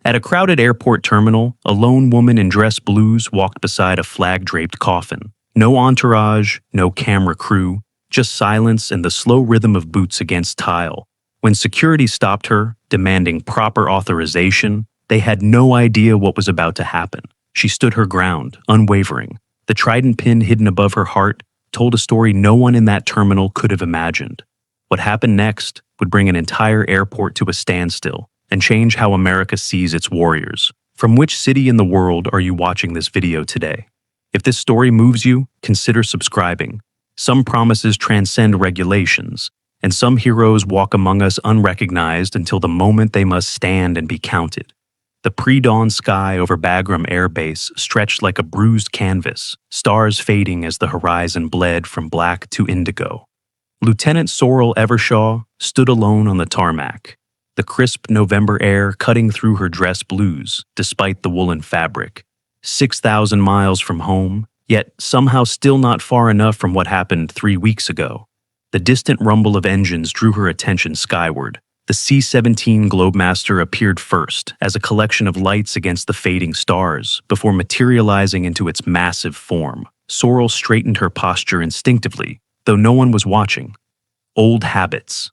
At a crowded airport terminal, a lone woman in dress blues walked beside a flag-draped coffin. No entourage, no camera crew, just silence and the slow rhythm of boots against tile. When security stopped her, demanding proper authorization, they had no idea what was about to happen. She stood her ground, unwavering. The trident pin hidden above her heart told a story no one in that terminal could have imagined. What happened next would bring an entire airport to a standstill and change how America sees its warriors. From which city in the world are you watching this video today? If this story moves you, consider subscribing. Some promises transcend regulations, and some heroes walk among us unrecognized until the moment they must stand and be counted. The pre-dawn sky over Bagram Air Base stretched like a bruised canvas, stars fading as the horizon bled from black to indigo. Lieutenant Sorrel Evershaw stood alone on the tarmac, the crisp November air cutting through her dress blues despite the woolen fabric. 6,000 miles from home, yet somehow still not far enough from what happened 3 weeks ago. The distant rumble of engines drew her attention skyward. The C-17 Globemaster appeared first as a collection of lights against the fading stars before materializing into its massive form. Sorrel straightened her posture instinctively, though no one was watching. Old habits.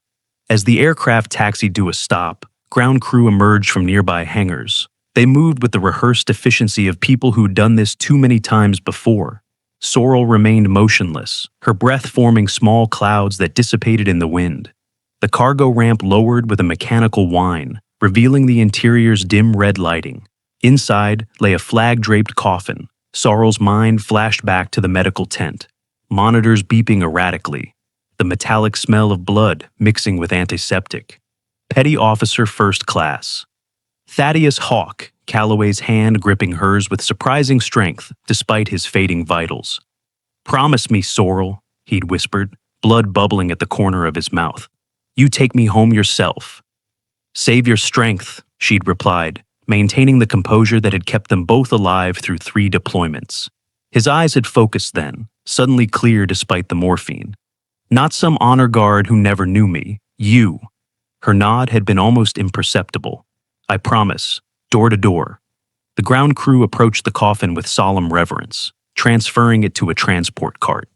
As the aircraft taxied to a stop, ground crew emerged from nearby hangars. They moved with the rehearsed efficiency of people who'd done this too many times before. Sorrel remained motionless, her breath forming small clouds that dissipated in the wind. The cargo ramp lowered with a mechanical whine, revealing the interior's dim red lighting. Inside lay a flag-draped coffin. Sorrel's mind flashed back to the medical tent, monitors beeping erratically, the metallic smell of blood mixing with antiseptic. Petty Officer First Class Thaddeus Hawk, Calloway's hand gripping hers with surprising strength despite his fading vitals. "Promise me, Sorrel," he'd whispered, blood bubbling at the corner of his mouth. "You take me home yourself." "Save your strength," she'd replied, maintaining the composure that had kept them both alive through 3 deployments. His eyes had focused then, suddenly clear despite the morphine. "Not some honor guard who never knew me. You." Her nod had been almost imperceptible. "I promise, door to door." The ground crew approached the coffin with solemn reverence, transferring it to a transport cart.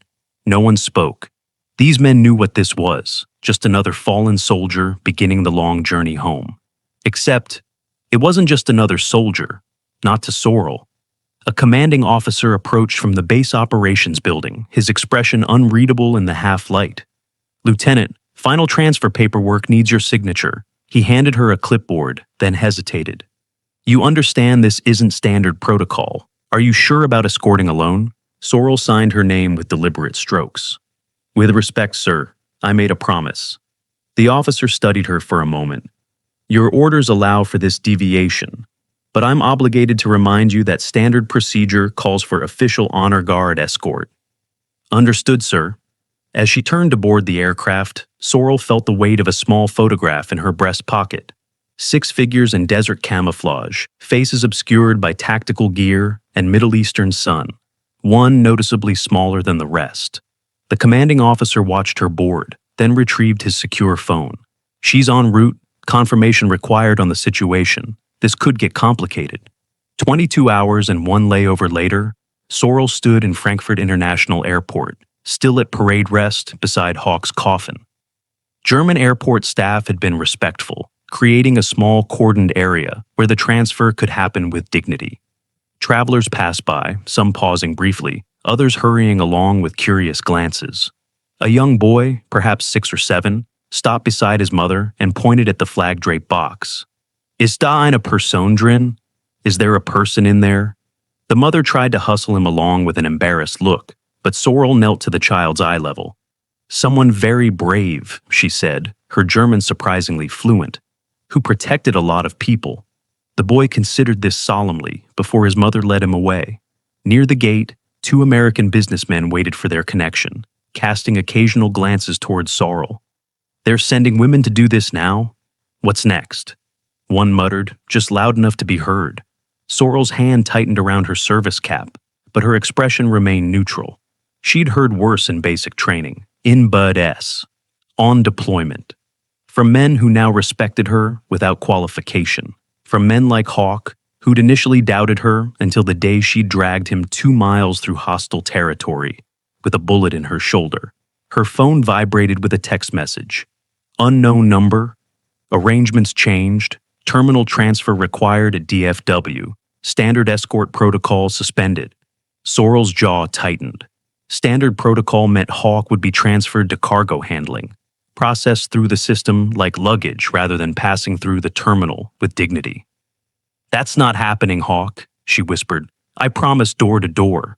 No one spoke. These men knew what this was, just another fallen soldier beginning the long journey home. Except, it wasn't just another soldier, not to Sorrel. A commanding officer approached from the base operations building, his expression unreadable in the half-light. "Lieutenant, final transfer paperwork needs your signature." He handed her a clipboard, then hesitated. "You understand this isn't standard protocol. Are you sure about escorting alone?" Sorrel signed her name with deliberate strokes. "With respect, sir, I made a promise." The officer studied her for a moment. "Your orders allow for this deviation, but I'm obligated to remind you that standard procedure calls for official honor guard escort." "Understood, sir." As she turned to board the aircraft, Sorrel felt the weight of a small photograph in her breast pocket. 6 figures in desert camouflage, faces obscured by tactical gear and Middle Eastern sun, one noticeably smaller than the rest. The commanding officer watched her board, then retrieved his secure phone. "She's en route, confirmation required on the situation. This could get complicated." 22 hours and 1 layover later, Sorrel stood in Frankfurt International Airport, still at parade rest beside Hawk's coffin. German airport staff had been respectful, creating a small cordoned area where the transfer could happen with dignity. Travelers passed by, some pausing briefly, others hurrying along with curious glances. A young boy, perhaps 6 or 7, stopped beside his mother and pointed at the flag-draped box. "Ist da eine Person drin? Is there a person in there?" The mother tried to hustle him along with an embarrassed look, but Sorrel knelt to the child's eye level. "Someone very brave," she said, her German surprisingly fluent, "who protected a lot of people." The boy considered this solemnly before his mother led him away. Near the gate, 2 American businessmen waited for their connection, casting occasional glances towards Sorrel. "They're sending women to do this now? What's next?" One muttered, just loud enough to be heard. Sorrel's hand tightened around her service cap, but her expression remained neutral. She'd heard worse in basic training, in Bud S. On deployment. From men who now respected her without qualification. from men like Hawk, who'd initially doubted her until the day she dragged him 2 miles through hostile territory with a bullet in her shoulder. Her phone vibrated with a text message. Unknown number. Arrangements changed. Terminal transfer required at DFW. Standard escort protocol suspended. Sorrel's jaw tightened. Standard protocol meant Hawk would be transferred to cargo handling, processed through the system like luggage rather than passing through the terminal with dignity. "That's not happening, Hawk," she whispered. "I promise door to door."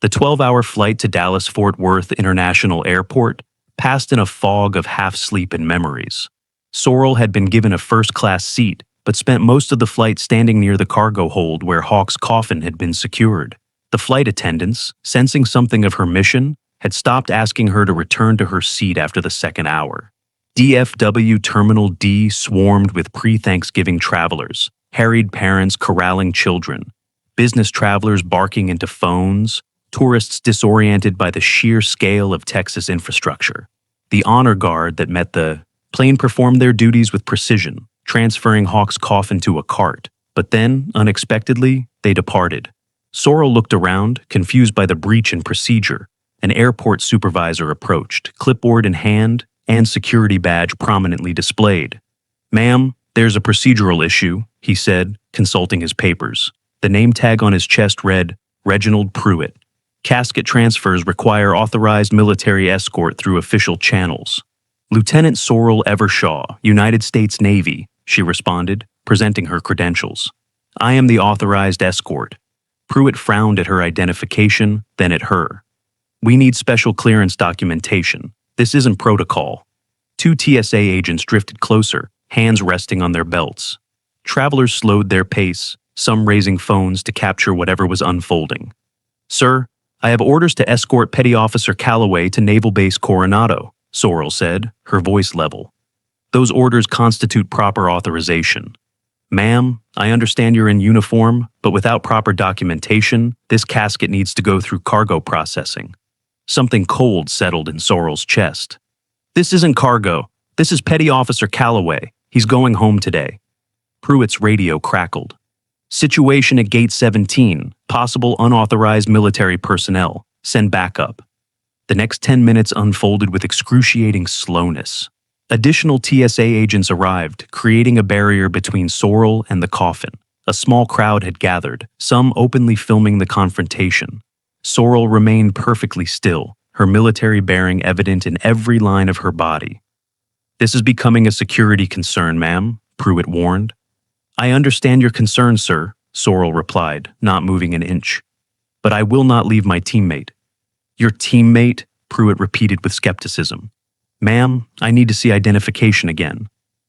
The 12-hour flight to Dallas-Fort Worth International Airport passed in a fog of half-sleep and memories. Sorrel had been given a first-class seat, but spent most of the flight standing near the cargo hold where Hawk's coffin had been secured. The flight attendants, sensing something of her mission, had stopped asking her to return to her seat after the second hour. DFW Terminal D swarmed with pre-Thanksgiving travelers, harried parents corralling children, business travelers barking into phones, tourists disoriented by the sheer scale of Texas infrastructure. The honor guard that met the plane performed their duties with precision, transferring Hawk's coffin to a cart, but then, unexpectedly, they departed. Sorrel looked around, confused by the breach in procedure. An airport supervisor approached, clipboard in hand and security badge prominently displayed. "Ma'am, there's a procedural issue," he said, consulting his papers. The name tag on his chest read, Reginald Pruitt. "Casket transfers require authorized military escort through official channels." "Lieutenant Sorrel Evershaw, United States Navy," she responded, presenting her credentials. "I am the authorized escort." Pruitt frowned at her identification, then at her. "We need special clearance documentation. This isn't protocol." Two TSA agents drifted closer, hands resting on their belts. Travelers slowed their pace, some raising phones to capture whatever was unfolding. "Sir, I have orders to escort Petty Officer Calloway to Naval Base Coronado," Sorrel said, her voice level. "Those orders constitute proper authorization." "Ma'am, I understand you're in uniform, but without proper documentation, this casket needs to go through cargo processing." Something cold settled in Sorrel's chest. "This isn't cargo. This is Petty Officer Calloway. He's going home today." Pruitt's radio crackled. "Situation at Gate 17. Possible unauthorized military personnel. Send backup." The next 10 minutes unfolded with excruciating slowness. Additional TSA agents arrived, creating a barrier between Sorrel and the coffin. A small crowd had gathered, some openly filming the confrontation. Sorrel remained perfectly still, her military bearing evident in every line of her body. "This is becoming a security concern, ma'am," Pruitt warned. "I understand your concern, sir," Sorrel replied, not moving an inch. "But I will not leave my teammate." "Your teammate?" Pruitt repeated with skepticism. "Ma'am, I need to see identification again."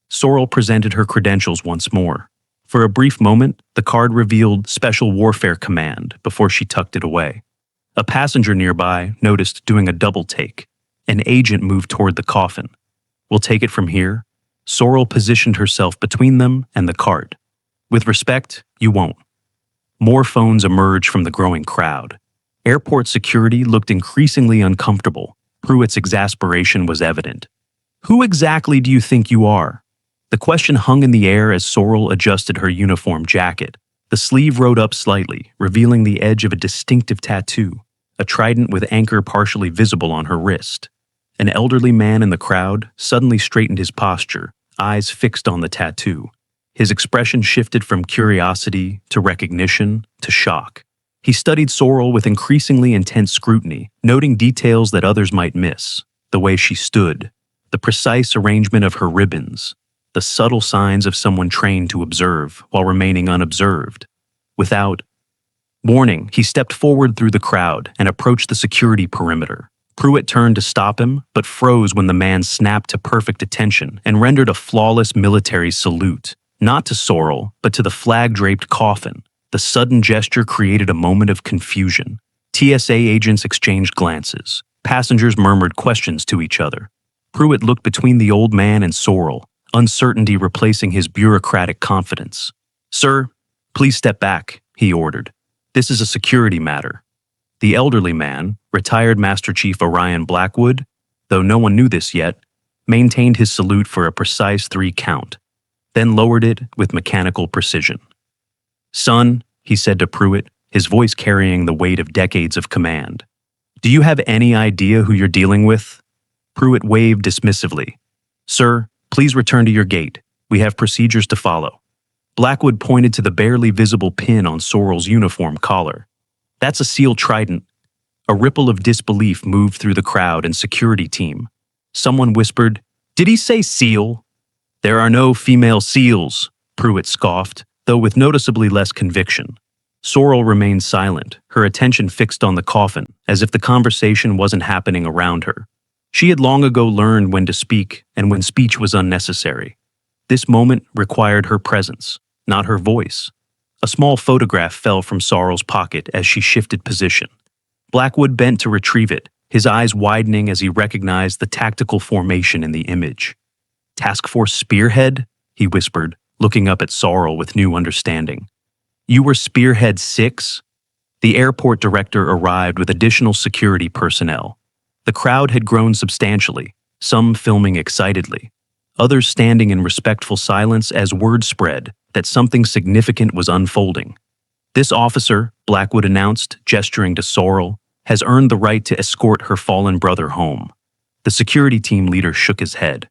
Sorrel presented her credentials once more. For a brief moment, the card revealed Special Warfare Command before she tucked it away. A passenger nearby noticed doing a double take. An agent moved toward the coffin. "We'll take it from here." Sorrel positioned herself between them and the cart. "With respect, you won't." More phones emerged from the growing crowd. Airport security looked increasingly uncomfortable. Pruitt's exasperation was evident. "Who exactly do you think you are?" The question hung in the air as Sorrel adjusted her uniform jacket. The sleeve rode up slightly, revealing the edge of a distinctive tattoo, a trident with anchor partially visible on her wrist. An elderly man in the crowd suddenly straightened his posture, eyes fixed on the tattoo. His expression shifted from curiosity to recognition to shock. He studied Sorrel with increasingly intense scrutiny, noting details that others might miss: the way she stood, the precise arrangement of her ribbons, the subtle signs of someone trained to observe while remaining unobserved. Without warning, he stepped forward through the crowd and approached the security perimeter. Pruitt turned to stop him, but froze when the man snapped to perfect attention and rendered a flawless military salute, not to Sorrel, but to the flag-draped coffin. The sudden gesture created a moment of confusion. TSA agents exchanged glances. Passengers murmured questions to each other. Pruitt looked between the old man and Sorrel, uncertainty replacing his bureaucratic confidence. "Sir, please step back," he ordered. "This is a security matter." The elderly man, retired Master Chief Orion Blackwood, though no one knew this yet, maintained his salute for a precise 3 count. then lowered it with mechanical precision. "Son," he said to Pruitt, his voice carrying the weight of decades of command. "Do you have any idea who you're dealing with?" Pruitt waved dismissively. "Sir, please return to your gate. We have procedures to follow." Blackwood pointed to the barely visible pin on Sorrell's uniform collar. "That's a SEAL Trident." A ripple of disbelief moved through the crowd and security team. Someone whispered, "Did he say SEAL?" "There are no female SEALs," Pruitt scoffed, though with noticeably less conviction. Sorrell remained silent, her attention fixed on the coffin, as if the conversation wasn't happening around her. She had long ago learned when to speak and when speech was unnecessary. This moment required her presence, not her voice. A small photograph fell from Sorrell's pocket as she shifted position. Blackwood bent to retrieve it, his eyes widening as he recognized the tactical formation in the image. "Task Force Spearhead?" he whispered, looking up at Sorrell with new understanding. "You were Spearhead 6? The airport director arrived with additional security personnel. The crowd had grown substantially, some filming excitedly, others standing in respectful silence as word spread that something significant was unfolding. "This officer," Blackwood announced, gesturing to Sorrell, "has earned the right to escort her fallen brother home." The security team leader shook his head.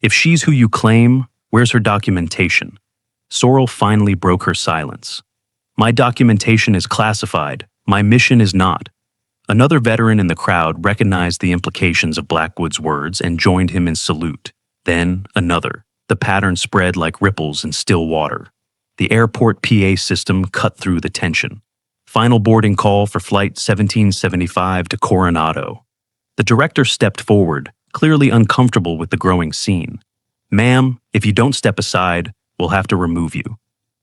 "If she's who you claim, where's her documentation?" Sorrell finally broke her silence. "My documentation is classified. My mission is not." Another veteran in the crowd recognized the implications of Blackwood's words and joined him in salute. Then another. The pattern spread like ripples in still water. The airport PA system cut through the tension. "Final boarding call for Flight 1775 to Coronado." The director stepped forward, clearly uncomfortable with the growing scene. "Ma'am, if you don't step aside, we'll have to remove you."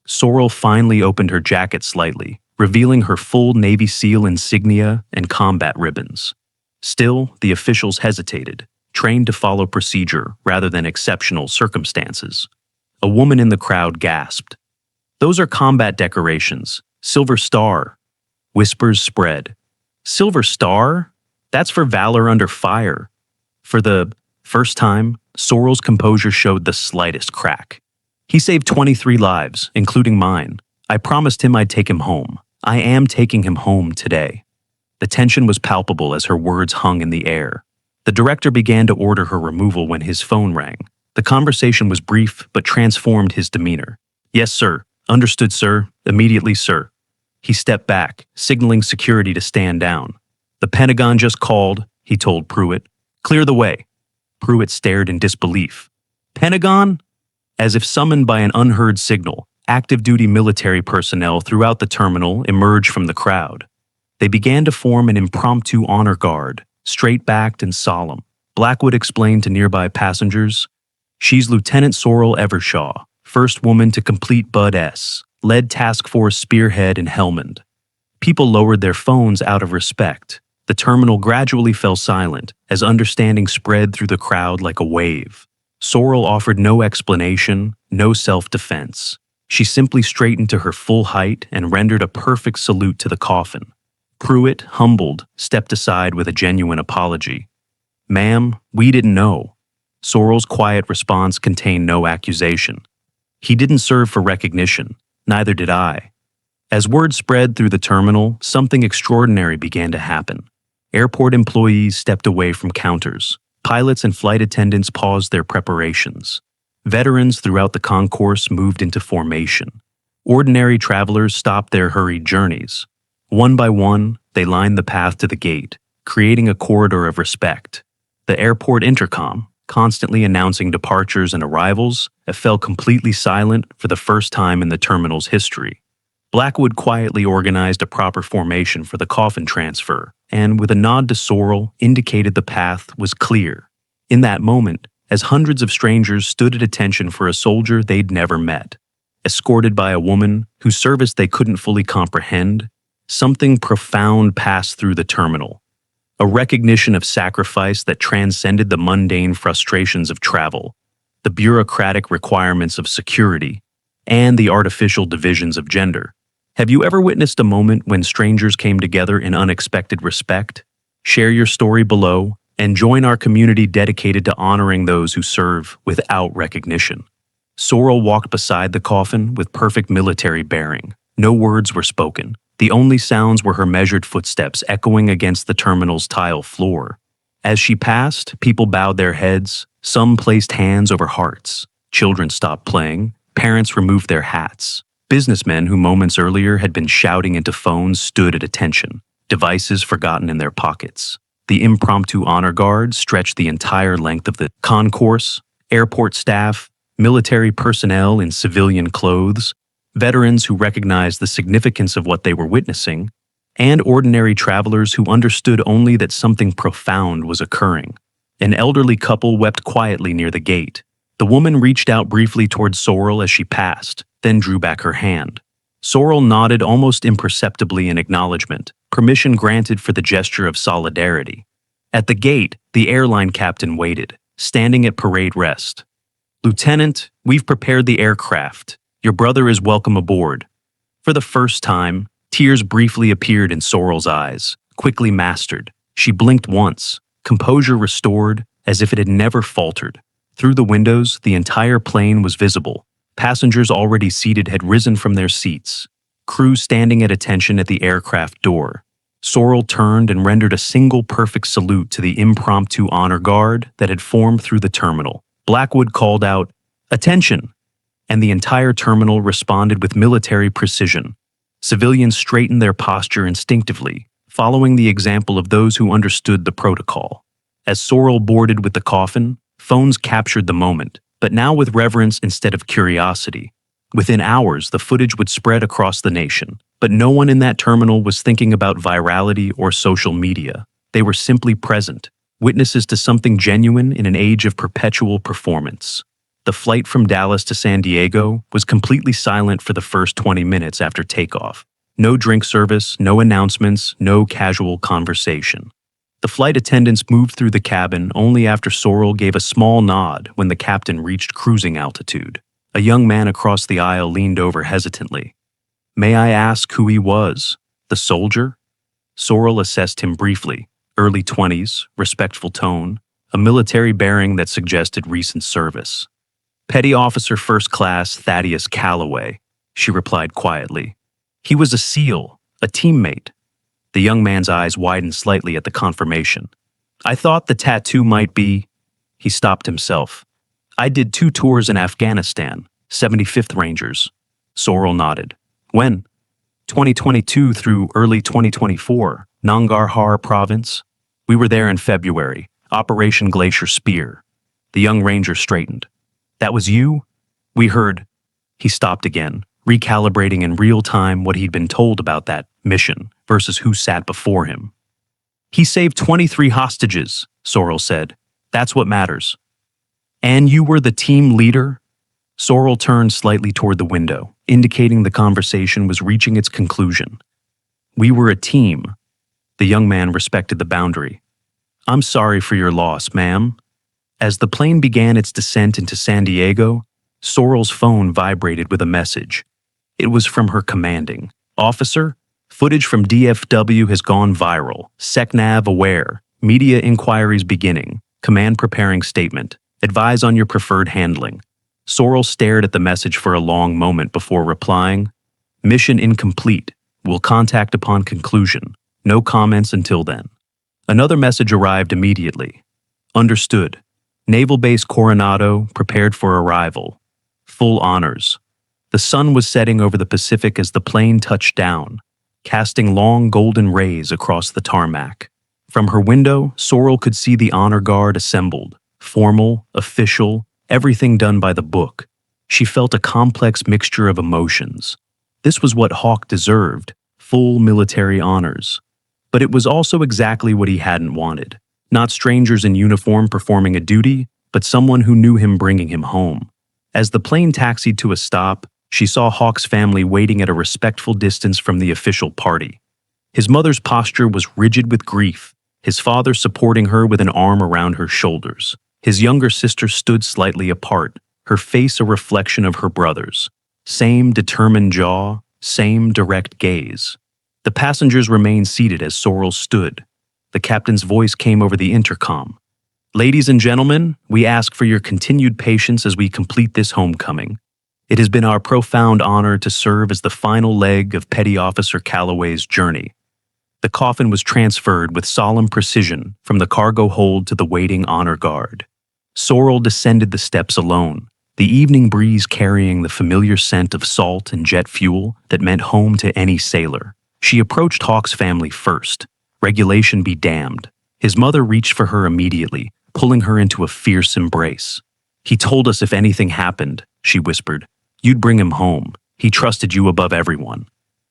Sorrell finally opened her jacket slightly, revealing her full Navy SEAL insignia and combat ribbons. Still, the officials hesitated, trained to follow procedure rather than exceptional circumstances. A woman in the crowd gasped. "Those are combat decorations. Silver Star." Whispers spread. "Silver Star? That's for valor under fire." For the first time, Sorrell's composure showed the slightest crack. "He saved 23 lives, including mine. I promised him I'd take him home. I am taking him home today." The tension was palpable as her words hung in the air. The director began to order her removal when his phone rang. The conversation was brief but transformed his demeanor. "Yes, sir. Understood, sir. Immediately, sir." He stepped back, signaling security to stand down. "The Pentagon just called," he told Pruitt. "Clear the way." Pruitt stared in disbelief. "Pentagon?" As if summoned by an unheard signal, active-duty military personnel throughout the terminal emerged from the crowd. They began to form an impromptu honor guard, straight-backed and solemn. Blackwood explained to nearby passengers, "She's Lieutenant Sorrell Evershaw, first woman to complete Bud S, led Task Force Spearhead in Helmand." People lowered their phones out of respect. The terminal gradually fell silent as understanding spread through the crowd like a wave. Sorrell offered no explanation, no self-defense. She simply straightened to her full height and rendered a perfect salute to the coffin. Pruitt, humbled, stepped aside with a genuine apology. "Ma'am, we didn't know." Sorrell's quiet response contained no accusation. "He didn't serve for recognition. Neither did I." As word spread through the terminal, something extraordinary began to happen. Airport employees stepped away from counters. Pilots and flight attendants paused their preparations. Veterans throughout the concourse moved into formation. Ordinary travelers stopped their hurried journeys. One by one, they lined the path to the gate, creating a corridor of respect. The airport intercom, constantly announcing departures and arrivals, fell completely silent for the first time in the terminal's history. Blackwood quietly organized a proper formation for the coffin transfer, and with a nod to Sorrell, indicated the path was clear. In that moment, as hundreds of strangers stood at attention for a soldier they'd never met, escorted by a woman whose service they couldn't fully comprehend, something profound passed through the terminal. A recognition of sacrifice that transcended the mundane frustrations of travel, the bureaucratic requirements of security, and the artificial divisions of gender. Have you ever witnessed a moment when strangers came together in unexpected respect? Share your story below and join our community dedicated to honoring those who serve without recognition. Sorrel walked beside the coffin with perfect military bearing. No words were spoken. The only sounds were her measured footsteps echoing against the terminal's tile floor. As she passed, people bowed their heads. Some placed hands over hearts. Children stopped playing. Parents removed their hats. Businessmen who moments earlier had been shouting into phones stood at attention, devices forgotten in their pockets. The impromptu honor guard stretched the entire length of the concourse. Airport staff, military personnel in civilian clothes, veterans who recognized the significance of what they were witnessing, and ordinary travelers who understood only that something profound was occurring. An elderly couple wept quietly near the gate. The woman reached out briefly toward Sorrel as she passed, then drew back her hand. Sorrel nodded almost imperceptibly in acknowledgement, permission granted for the gesture of solidarity. At the gate, the airline captain waited, standing at parade rest. "Lieutenant, we've prepared the aircraft. Your brother is welcome aboard." For the first time, tears briefly appeared in Sorrel's eyes, quickly mastered. She blinked once, composure restored, as if it had never faltered. Through the windows, the entire plane was visible. Passengers already seated had risen from their seats. Crew standing at attention at the aircraft door. Sorrel turned and rendered a single perfect salute to the impromptu honor guard that had formed through the terminal. Blackwood called out, "Attention!" and the entire terminal responded with military precision. Civilians straightened their posture instinctively, following the example of those who understood the protocol. As Sorrel boarded with the coffin, phones captured the moment, but now with reverence instead of curiosity. Within hours, the footage would spread across the nation, but no one in that terminal was thinking about virality or social media. They were simply present, witnesses to something genuine in an age of perpetual performance. The flight from Dallas to San Diego was completely silent for the first 20 minutes after takeoff. No drink service, no announcements, no casual conversation. The flight attendants moved through the cabin only after Sorrel gave a small nod when the captain reached cruising altitude. A young man across the aisle leaned over hesitantly. "May I ask who he was? The soldier?" Sorrel assessed him briefly. Early 20s, respectful tone, a military bearing that suggested recent service. "Petty Officer First Class Thaddeus Calloway," she replied quietly. "He was a SEAL, a teammate." The young man's eyes widened slightly at the confirmation. "I thought the tattoo might be—" He stopped himself. "I did 2 tours in Afghanistan, 75th Rangers." Sorrel nodded. "When?" 2022 through early 2024, Nangarhar Province. "We were there in February, Operation Glacier Spear." The young ranger straightened. "That was you?" "We heard—" He stopped again, recalibrating in real time what he'd been told about that mission versus who sat before him. "He saved 23 hostages," Sorrel said. "That's what matters." "And you were the team leader?" Sorrel turned slightly toward the window, indicating the conversation was reaching its conclusion. "We were a team." The young man respected the boundary. "I'm sorry for your loss, ma'am." As the plane began its descent into San Diego, Sorrel's phone vibrated with a message. It was from her commanding officer. "Footage from DFW has gone viral. SecNav aware. Media inquiries beginning. Command preparing statement. Advise on your preferred handling." Sorrel stared at the message for a long moment before replying, "Mission incomplete. Will contact upon conclusion. No comments until then." Another message arrived immediately. "Understood. Naval Base Coronado prepared for arrival. Full honors." The sun was setting over the Pacific as the plane touched down, casting long golden rays across the tarmac. From her window, Sorrel could see the honor guard assembled, formal, official, everything done by the book. She felt a complex mixture of emotions. This was what Hawk deserved, full military honors. But it was also exactly what he hadn't wanted. Not strangers in uniform performing a duty, but someone who knew him bringing him home. As the plane taxied to a stop, she saw Hawk's family waiting at a respectful distance from the official party. His mother's posture was rigid with grief, his father supporting her with an arm around her shoulders. His younger sister stood slightly apart, her face a reflection of her brother's. Same determined jaw, same direct gaze. The passengers remained seated as Sorrel stood. The captain's voice came over the intercom. Ladies and gentlemen, we ask for your continued patience as we complete this homecoming. It has been our profound honor to serve as the final leg of Petty Officer Calloway's journey. The coffin was transferred with solemn precision from the cargo hold to the waiting honor guard. Sorrel descended the steps alone, the evening breeze carrying the familiar scent of salt and jet fuel that meant home to any sailor. She approached Hawk's family first. Regulation be damned. His mother reached for her immediately, pulling her into a fierce embrace. "He told us if anything happened," she whispered, "you'd bring him home. He trusted you above everyone."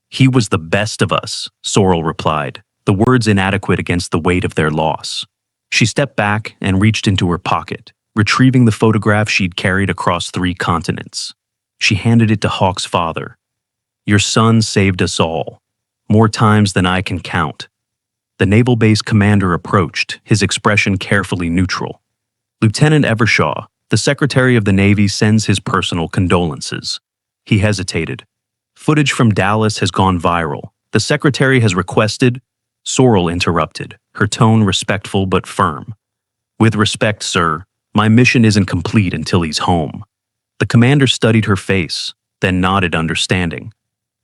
"He was the best of us," Sorrel replied, the words inadequate against the weight of their loss. She stepped back and reached into her pocket, retrieving the photograph she'd carried across 3 continents. She handed it to Hawk's father. "Your son saved us all, more times than I can count." The naval base commander approached, his expression carefully neutral. "Lieutenant Evershaw, the Secretary of the Navy, sends his personal condolences." He hesitated. "Footage from Dallas has gone viral. The Secretary has requested—" Sorrel interrupted, her tone respectful but firm. "With respect, sir, my mission isn't complete until he's home." The commander studied her face, then nodded understanding.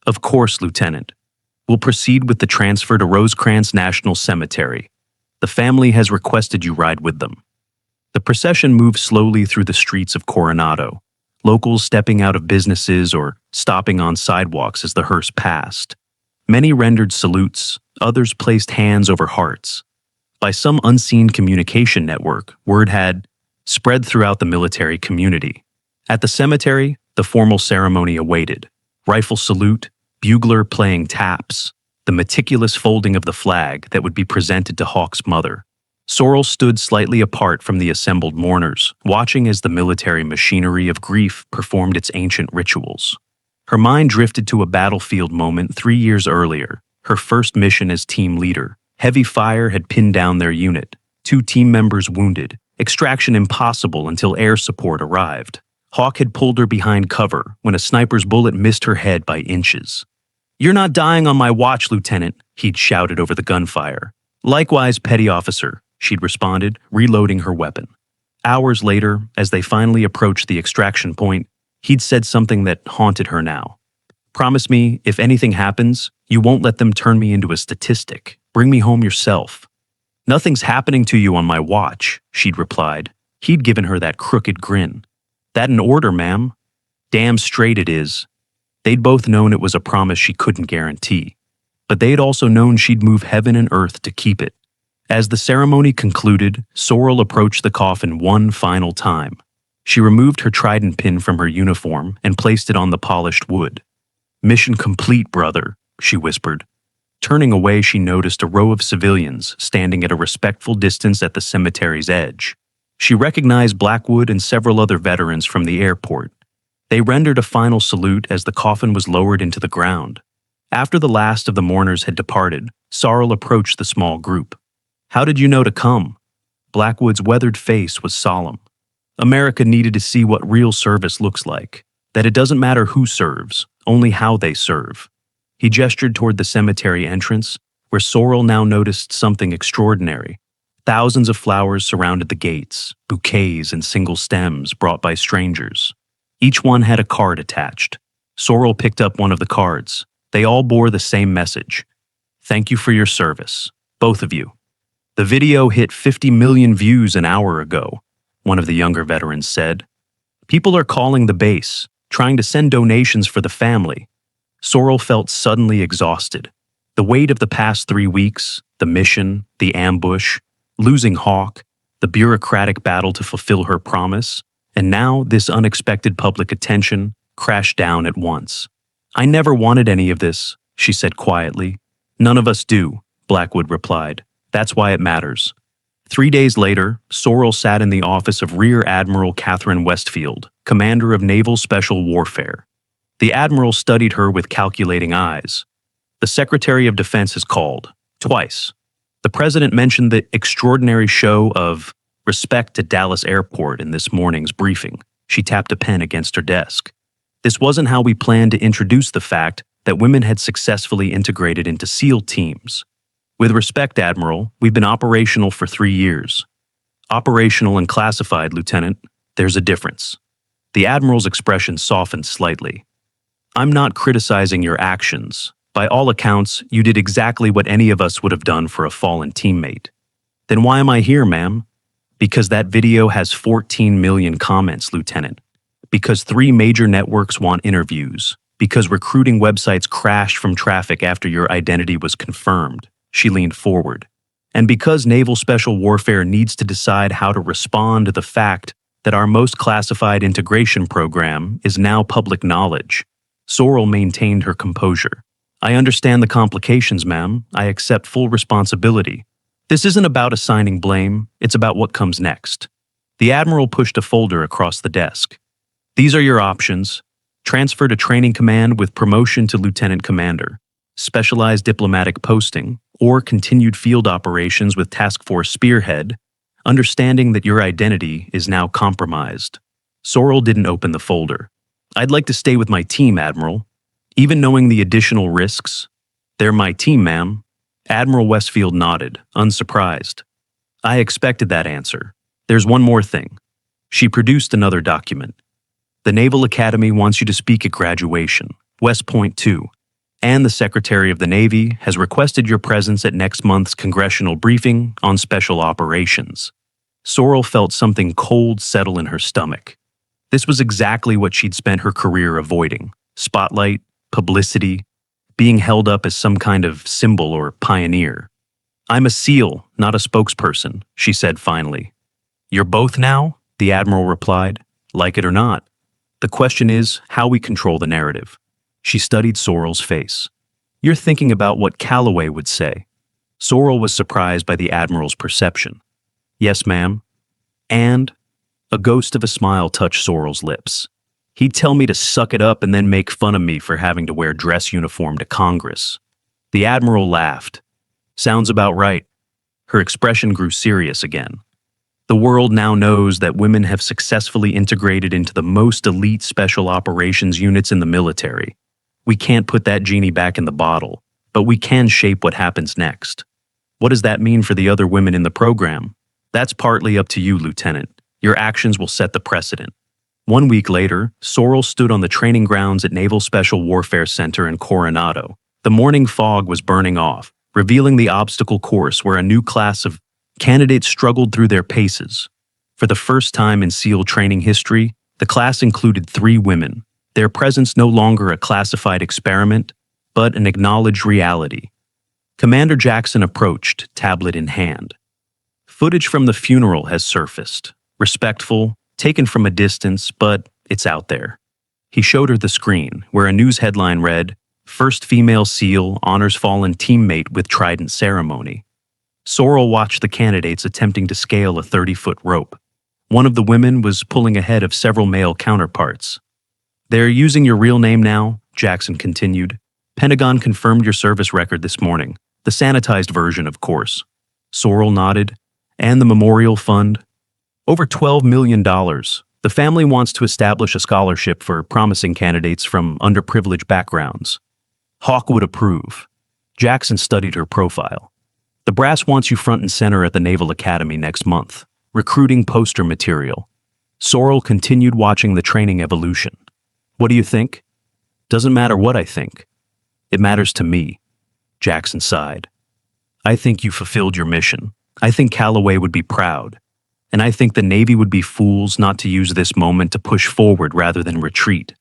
"Of course, Lieutenant. We'll proceed with the transfer to Rosecrans National Cemetery. The family has requested you ride with them." The procession moved slowly through the streets of Coronado, locals stepping out of businesses or stopping on sidewalks as the hearse passed. Many rendered salutes, others placed hands over hearts. By some unseen communication network, word had spread throughout the military community. At the cemetery, the formal ceremony awaited. Rifle salute, bugler playing taps, the meticulous folding of the flag that would be presented to Hawk's mother. Sorrel stood slightly apart from the assembled mourners, watching as the military machinery of grief performed its ancient rituals. Her mind drifted to a battlefield moment 3 years earlier, her first mission as team leader. Heavy fire had pinned down their unit, 2 team members wounded, extraction impossible until air support arrived. Hawk had pulled her behind cover when a sniper's bullet missed her head by inches. "You're not dying on my watch, Lieutenant," he'd shouted over the gunfire. "Likewise, Petty Officer," she'd responded, reloading her weapon. Hours later, as they finally approached the extraction point, he'd said something that haunted her now. "Promise me, if anything happens, you won't let them turn me into a statistic. Bring me home yourself." "Nothing's happening to you on my watch," she'd replied. He'd given her that crooked grin. "That an order, ma'am?" "Damn straight it is." They'd both known it was a promise she couldn't guarantee, but they'd also known she'd move heaven and earth to keep it. As the ceremony concluded, Sorrel approached the coffin one final time. She removed her trident pin from her uniform and placed it on the polished wood. "Mission complete, brother," she whispered. Turning away, she noticed a row of civilians standing at a respectful distance at the cemetery's edge. She recognized Blackwood and several other veterans from the airport. They rendered a final salute as the coffin was lowered into the ground. After the last of the mourners had departed, Sorrel approached the small group. "How did you know to come?" Blackwood's weathered face was solemn. "America needed to see what real service looks like, that it doesn't matter who serves, only how they serve." He gestured toward the cemetery entrance, where Sorrel now noticed something extraordinary. Thousands of flowers surrounded the gates, bouquets and single stems brought by strangers. Each one had a card attached. Sorrel picked up one of the cards. They all bore the same message. "Thank you for your service, both of you." "The video hit 50 million views an hour ago," one of the younger veterans said. "People are calling the base, trying to send donations for the family." Sorrel felt suddenly exhausted. The weight of the past 3 weeks, the mission, the ambush, losing Hawk, the bureaucratic battle to fulfill her promise, and now this unexpected public attention crashed down at once. "I never wanted any of this," she said quietly. "None of us do," Blackwood replied. "That's why it matters." 3 days later, Sorrel sat in the office of Rear Admiral Catherine Westfield, commander of Naval Special Warfare. The admiral studied her with calculating eyes. "The Secretary of Defense has called, twice. The president mentioned the extraordinary show of respect to Dallas Airport in this morning's briefing." She tapped a pen against her desk. "This wasn't how we planned to introduce the fact that women had successfully integrated into SEAL teams. With respect, Admiral, we've been operational for 3 years." Operational and classified, Lieutenant. There's a difference. The Admiral's expression softened slightly. I'm not criticizing your actions. By all accounts, you did exactly what any of us would have done for a fallen teammate. Then why am I here, ma'am? Because that video has 14 million comments, Lieutenant. Because 3 major networks want interviews. Because recruiting websites crashed from traffic after your identity was confirmed. She leaned forward. And because Naval Special Warfare needs to decide how to respond to the fact that our most classified integration program is now public knowledge. Sorrel maintained her composure. I understand the complications, ma'am. I accept full responsibility. This isn't about assigning blame, it's about what comes next. The Admiral pushed a folder across the desk. These are your options. Transfer to Training Command with promotion to Lieutenant Commander. Specialized diplomatic posting, or continued field operations with Task Force Spearhead, understanding that your identity is now compromised. Sorrel didn't open the folder. I'd like to stay with my team, Admiral. Even knowing the additional risks, they're my team, ma'am. Admiral Westfield nodded, unsurprised. I expected that answer. There's one more thing. She produced another document. The Naval Academy wants you to speak at graduation, West Point 2, and the Secretary of the Navy has requested your presence at next month's congressional briefing on special operations. Sorrel felt something cold settle in her stomach. This was exactly what she'd spent her career avoiding. Spotlight, publicity, being held up as some kind of symbol or pioneer. I'm a SEAL, not a spokesperson, she said finally. You're both now? The Admiral replied. Like it or not. The question is how we control the narrative. She studied Sorrel's face. You're thinking about what Calloway would say. Sorrel was surprised by the Admiral's perception. Yes, ma'am. And? A ghost of a smile touched Sorrel's lips. He'd tell me to suck it up and then make fun of me for having to wear dress uniform to Congress. The Admiral laughed. Sounds about right. Her expression grew serious again. The world now knows that women have successfully integrated into the most elite special operations units in the military. We can't put that genie back in the bottle, but we can shape what happens next. What does that mean for the other women in the program? That's partly up to you, Lieutenant. Your actions will set the precedent. 1 week later, Sorrel stood on the training grounds at Naval Special Warfare Center in Coronado. The morning fog was burning off, revealing the obstacle course where a new class of candidates struggled through their paces. For the first time in SEAL training history, the class included 3 women, their presence no longer a classified experiment, but an acknowledged reality. Commander Jackson approached, tablet in hand. Footage from the funeral has surfaced. Respectful, taken from a distance, but it's out there. He showed her the screen, where a news headline read, First Female SEAL Honors Fallen Teammate with Trident Ceremony. Sorrel watched the candidates attempting to scale a 30-foot rope. One of the women was pulling ahead of several male counterparts. They're using your real name now, Jackson continued. Pentagon confirmed your service record this morning. The sanitized version, of course. Sorrel nodded. And the memorial fund? Over $12 million. The family wants to establish a scholarship for promising candidates from underprivileged backgrounds. Hawk would approve. Jackson studied her profile. The brass wants you front and center at the Naval Academy next month. Recruiting poster material. Sorrel continued watching the training evolution. What do you think? Doesn't matter what I think. It matters to me. Jackson sighed. I think you fulfilled your mission. I think Calloway would be proud. And I think the Navy would be fools not to use this moment to push forward rather than retreat.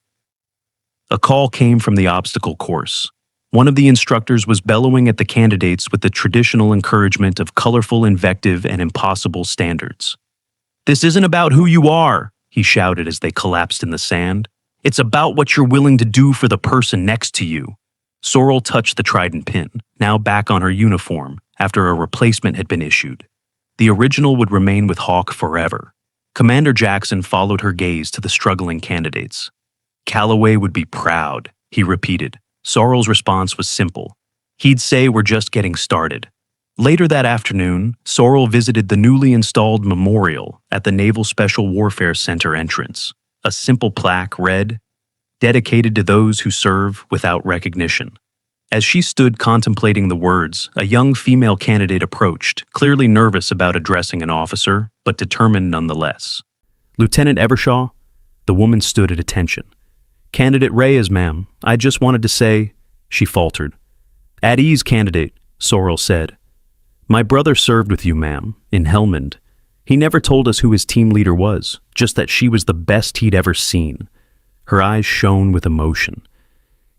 A call came from the obstacle course. One of the instructors was bellowing at the candidates with the traditional encouragement of colorful invective and impossible standards. This isn't about who you are, he shouted as they collapsed in the sand. It's about what you're willing to do for the person next to you. Sorrel touched the trident pin, now back on her uniform, after a replacement had been issued. The original would remain with Hawk forever. Commander Jackson followed her gaze to the struggling candidates. Calloway would be proud, he repeated. Sorrel's response was simple. He'd say we're just getting started. Later that afternoon, Sorrel visited the newly installed memorial at the Naval Special Warfare Center entrance. A simple plaque read, dedicated to those who serve without recognition. As she stood contemplating the words, a young female candidate approached, clearly nervous about addressing an officer, but determined nonetheless. "Lieutenant Evershaw?" The woman stood at attention. "Candidate Reyes, ma'am. I just wanted to say," she faltered. "At ease, candidate," Sorrel said. "My brother served with you, ma'am, in Helmand. He never told us who his team leader was, just that she was the best he'd ever seen." Her eyes shone with emotion.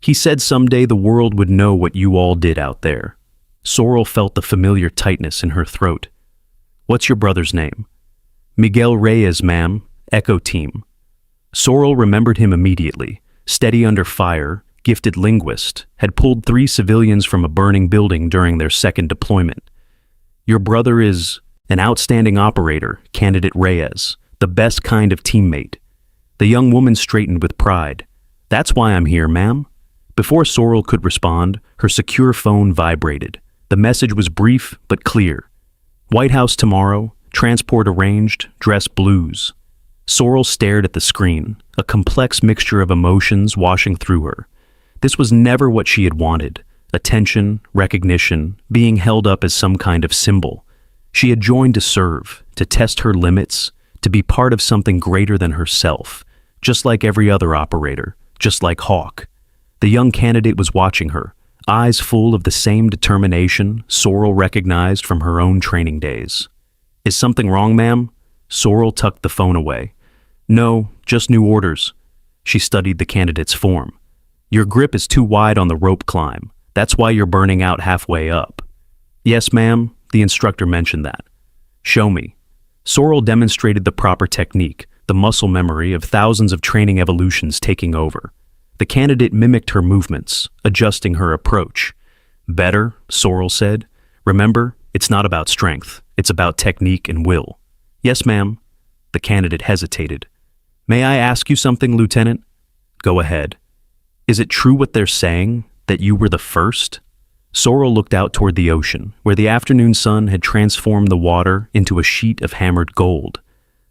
"He said someday the world would know what you all did out there." Sorrel felt the familiar tightness in her throat. "What's your brother's name?" "Miguel Reyes, ma'am, Echo Team." Sorrel remembered him immediately. Steady under fire, gifted linguist, had pulled 3 civilians from a burning building during their second deployment. "Your brother is an outstanding operator, Candidate Reyes, the best kind of teammate." The young woman straightened with pride. "That's why I'm here, ma'am." Before Sorrel could respond, her secure phone vibrated. The message was brief but clear. "White House tomorrow, transport arranged, dress blues." Sorrel stared at the screen, a complex mixture of emotions washing through her. This was never what she had wanted. Attention, recognition, being held up as some kind of symbol. She had joined to serve, to test her limits, to be part of something greater than herself, just like every other operator, just like Hawk. The young candidate was watching her, eyes full of the same determination Sorrel recognized from her own training days. "Is something wrong, ma'am?" Sorrel tucked the phone away. "No, just new orders." She studied the candidate's form. "Your grip is too wide on the rope climb. That's why you're burning out halfway up." "Yes, ma'am," the instructor mentioned that. "Show me." Sorrel demonstrated the proper technique, the muscle memory of thousands of training evolutions taking over. The candidate mimicked her movements, adjusting her approach. "Better," Sorrel said. "Remember, it's not about strength. It's about technique and will." "Yes, ma'am." The candidate hesitated. "May I ask you something, Lieutenant?" "Go ahead." "Is it true what they're saying, that you were the first?" Sorrel looked out toward the ocean, where the afternoon sun had transformed the water into a sheet of hammered gold.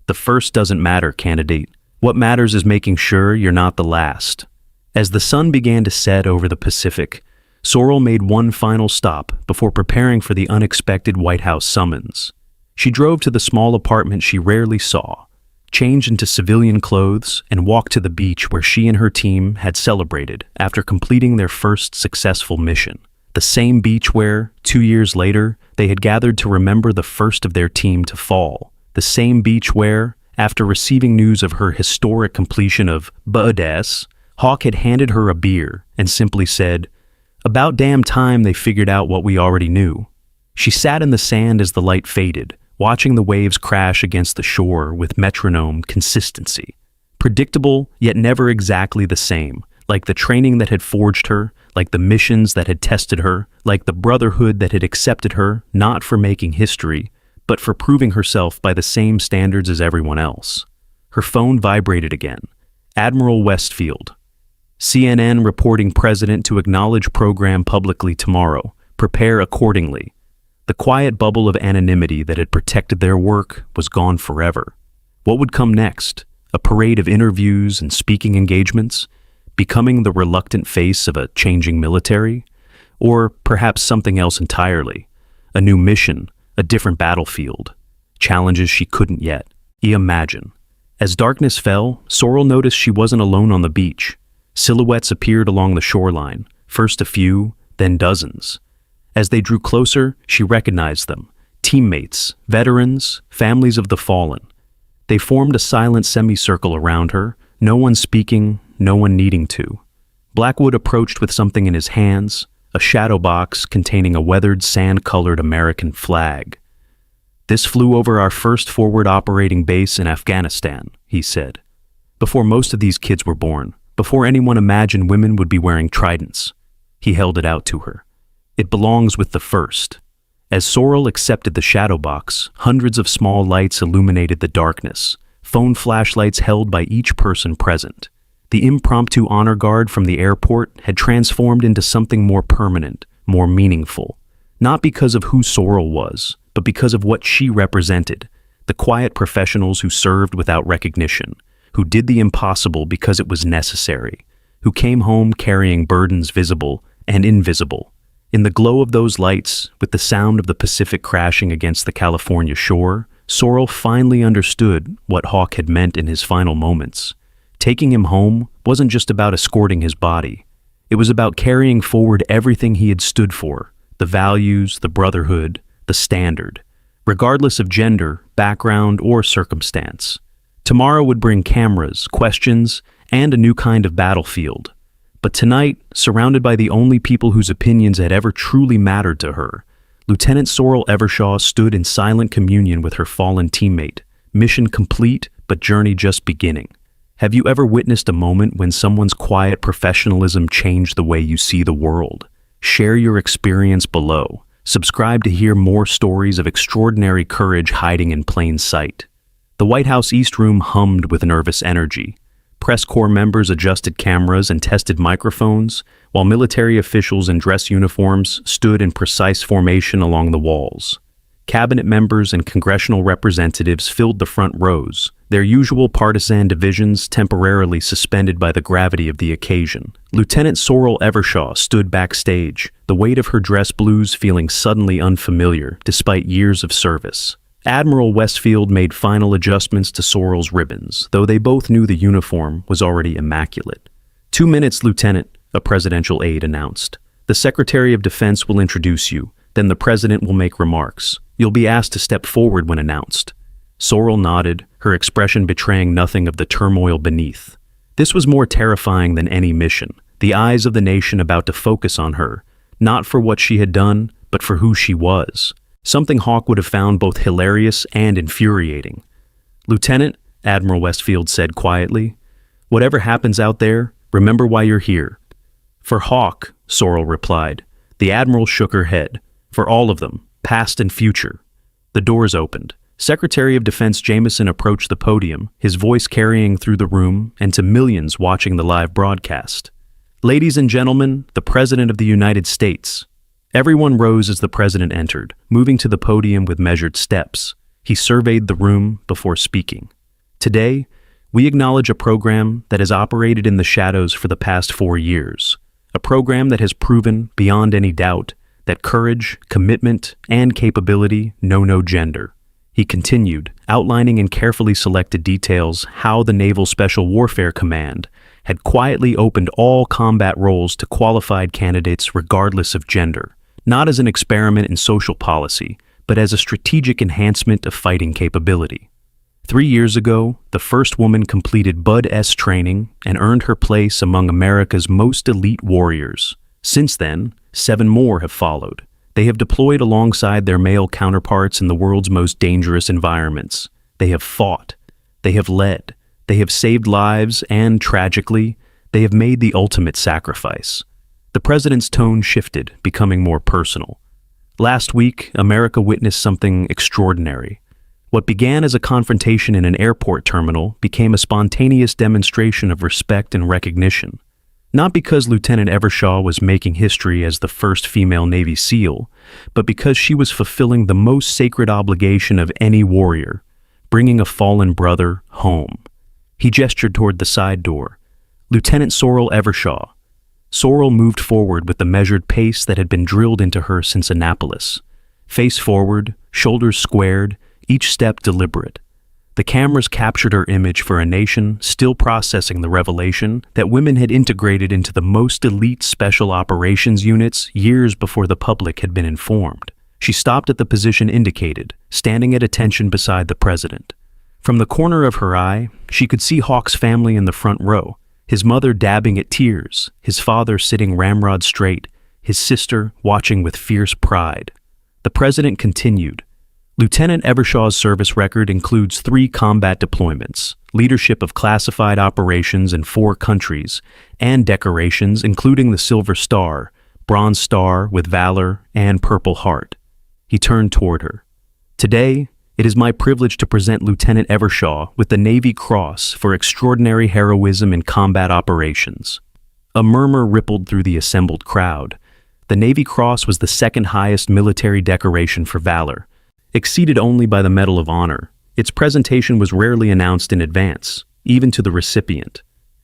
"The first doesn't matter, candidate. What matters is making sure you're not the last." As the sun began to set over the Pacific, Sorrel made one final stop before preparing for the unexpected White House summons. She drove to the small apartment she rarely saw, changed into civilian clothes, and walked to the beach where she and her team had celebrated after completing their first successful mission. The same beach where, 2 years later, they had gathered to remember the first of their team to fall. The same beach where, after receiving news of her historic completion of Badass, Hawk had handed her a beer and simply said, "About damn time they figured out what we already knew." She sat in the sand as the light faded, watching the waves crash against the shore with metronome consistency. Predictable, yet never exactly the same, like the training that had forged her, like the missions that had tested her, like the brotherhood that had accepted her, not for making history, but for proving herself by the same standards as everyone else. Her phone vibrated again. Admiral Westfield. "CNN reporting President to acknowledge program publicly tomorrow. Prepare accordingly." The quiet bubble of anonymity that had protected their work was gone forever. What would come next? A parade of interviews and speaking engagements? Becoming the reluctant face of a changing military? Or perhaps something else entirely? A new mission, a different battlefield, challenges she couldn't yet imagine. As darkness fell, Sorrel noticed she wasn't alone on the beach. Silhouettes appeared along the shoreline, first a few, then dozens. As they drew closer, she recognized them. Teammates, veterans, families of the fallen. They formed a silent semicircle around her, no one speaking, no one needing to. Blackwood approached with something in his hands, a shadow box containing a weathered sand-colored American flag. "This flew over our first forward operating base in Afghanistan," he said. "Before most of these kids were born, before anyone imagined women would be wearing tridents." He held it out to her. "It belongs with the first." As Sorrel accepted the shadow box, hundreds of small lights illuminated the darkness, phone flashlights held by each person present. The impromptu honor guard from the airport had transformed into something more permanent, more meaningful. Not because of who Sorrel was, but because of what she represented. The quiet professionals who served without recognition, who did the impossible because it was necessary, who came home carrying burdens visible and invisible. In the glow of those lights, with the sound of the Pacific crashing against the California shore, Sorrel finally understood what Hawk had meant in his final moments. Taking him home wasn't just about escorting his body. It was about carrying forward everything he had stood for, the values, the brotherhood, the standard, regardless of gender, background, or circumstance. Tomorrow would bring cameras, questions, and a new kind of battlefield. But tonight, surrounded by the only people whose opinions had ever truly mattered to her, Lieutenant Sorrel Evershaw stood in silent communion with her fallen teammate, mission complete but journey just beginning. Have you ever witnessed a moment when someone's quiet professionalism changed the way you see the world? Share your experience below. Subscribe to hear more stories of extraordinary courage hiding in plain sight. The White House East Room hummed with nervous energy. Press corps members adjusted cameras and tested microphones, while military officials in dress uniforms stood in precise formation along the walls. Cabinet members and congressional representatives filled the front rows, their usual partisan divisions temporarily suspended by the gravity of the occasion. Lieutenant Sorrel Evershaw stood backstage, the weight of her dress blues feeling suddenly unfamiliar despite years of service. Admiral Westfield made final adjustments to Sorrel's ribbons, though they both knew the uniform was already immaculate. 2 minutes, Lieutenant, a presidential aide announced. The Secretary of Defense will introduce you, then the President will make remarks. You'll be asked to step forward when announced. Sorrel nodded, her expression betraying nothing of the turmoil beneath. This was more terrifying than any mission, the eyes of the nation about to focus on her, not for what she had done, but for who she was. Something Hawk would have found both hilarious and infuriating. Lieutenant, Admiral Westfield said quietly, whatever happens out there, remember why you're here. For Hawk, Sorrel replied. The Admiral shook her head. For all of them, past and future. The doors opened. Secretary of Defense Jameson approached the podium, his voice carrying through the room and to millions watching the live broadcast. Ladies and gentlemen, the President of the United States. Everyone rose as the President entered, moving to the podium with measured steps. He surveyed the room before speaking. Today, we acknowledge a program that has operated in the shadows for the past 4 years. A program that has proven, beyond any doubt, that courage, commitment, and capability know no gender. He continued, outlining in carefully selected details how the Naval Special Warfare Command had quietly opened all combat roles to qualified candidates regardless of gender, not as an experiment in social policy, but as a strategic enhancement of fighting capability. 3 years ago, the first woman completed Bud-S training and earned her place among America's most elite warriors. Since then, 7 more have followed. They have deployed alongside their male counterparts in the world's most dangerous environments. They have fought. They have led. They have saved lives and, tragically, they have made the ultimate sacrifice. The President's tone shifted, becoming more personal. Last week, America witnessed something extraordinary. What began as a confrontation in an airport terminal became a spontaneous demonstration of respect and recognition. Not because Lieutenant Evershaw was making history as the first female Navy SEAL, but because she was fulfilling the most sacred obligation of any warrior, bringing a fallen brother home. He gestured toward the side door. Lieutenant Sorrel Evershaw. Sorrel moved forward with the measured pace that had been drilled into her since Annapolis. Face forward, shoulders squared, each step deliberate. The cameras captured her image for a nation still processing the revelation that women had integrated into the most elite special operations units years before the public had been informed. She stopped at the position indicated, standing at attention beside the President. From the corner of her eye, she could see Hawk's family in the front row, his mother dabbing at tears, his father sitting ramrod straight, his sister watching with fierce pride. The President continued. Lieutenant Evershaw's service record includes 3 combat deployments, leadership of classified operations in 4 countries, and decorations including the Silver Star, Bronze Star with Valor, and Purple Heart. He turned toward her. Today, it is my privilege to present Lieutenant Evershaw with the Navy Cross for extraordinary heroism in combat operations. A murmur rippled through the assembled crowd. The Navy Cross was the 2nd highest military decoration for valor, exceeded only by the Medal of Honor. Its presentation was rarely announced in advance, even to the recipient.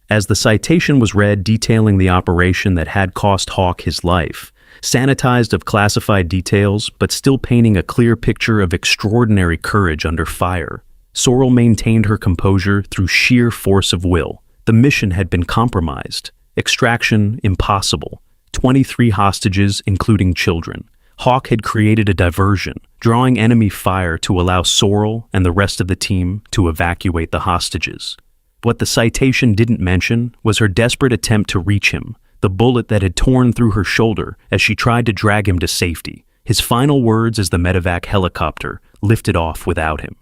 As the citation was read detailing the operation that had cost Hawk his life, sanitized of classified details but still painting a clear picture of extraordinary courage under fire, Sorrel maintained her composure through sheer force of will. The mission had been compromised. Extraction impossible. 23 hostages, including children. Hawk had created a diversion, drawing enemy fire to allow Sorrel and the rest of the team to evacuate the hostages. What the citation didn't mention was her desperate attempt to reach him, the bullet that had torn through her shoulder as she tried to drag him to safety. His final words as the medevac helicopter lifted off without him.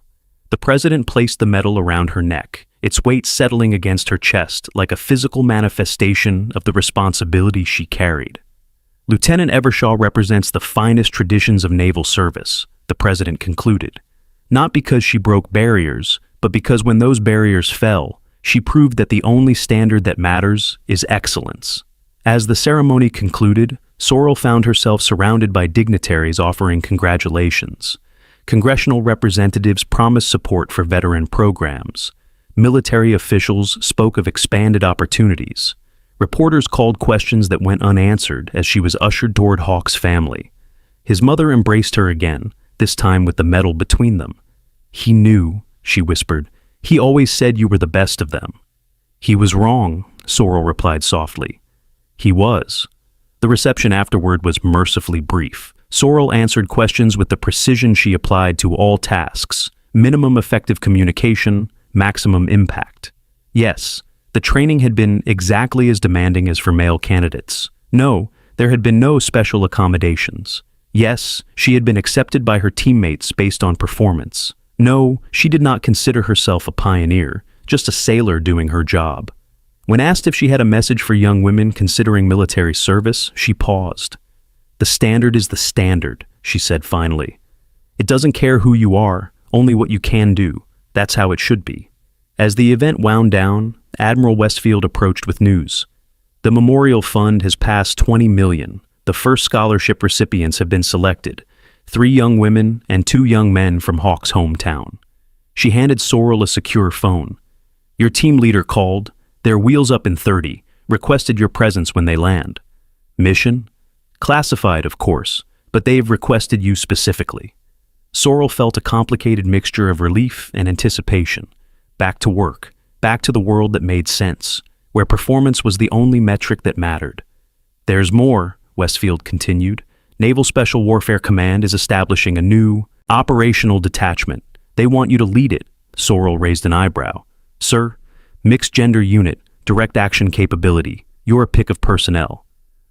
The president placed the medal around her neck, its weight settling against her chest like a physical manifestation of the responsibility she carried. Lieutenant Evershaw represents the finest traditions of naval service, the president concluded. Not because she broke barriers, but because when those barriers fell, she proved that the only standard that matters is excellence. As the ceremony concluded, Sorrel found herself surrounded by dignitaries offering congratulations. Congressional representatives promised support for veteran programs. Military officials spoke of expanded opportunities. Reporters called questions that went unanswered as she was ushered toward Hawk's family. His mother embraced her again, this time with the medal between them. "He knew," she whispered. "He always said you were the best of them." "He was wrong," Sorrel replied softly. "He was." The reception afterward was mercifully brief. Sorrel answered questions with the precision she applied to all tasks. Minimum effective communication, maximum impact. Yes, the training had been exactly as demanding as for male candidates. No, there had been no special accommodations. Yes, she had been accepted by her teammates based on performance. No, she did not consider herself a pioneer, just a sailor doing her job. When asked if she had a message for young women considering military service, she paused. "The standard is the standard," she said finally. "It doesn't care who you are, only what you can do. That's how it should be." As the event wound down, Admiral Westfield approached with news. The Memorial Fund has passed 20 million. The first scholarship recipients have been selected, 3 young women and 2 young men from Hawk's hometown. She handed Sorrel a secure phone. "Your team leader called. They're wheels up in 30, requested your presence when they land." "Mission?" "Classified, of course, but they've requested you specifically." Sorrel felt a complicated mixture of relief and anticipation. Back to work, back to the world that made sense, where performance was the only metric that mattered. "There's more," Westfield continued. "Naval Special Warfare Command is establishing a new, operational detachment. They want you to lead it." Sorrel raised an eyebrow. "Sir, mixed gender unit, direct action capability, your pick of personnel."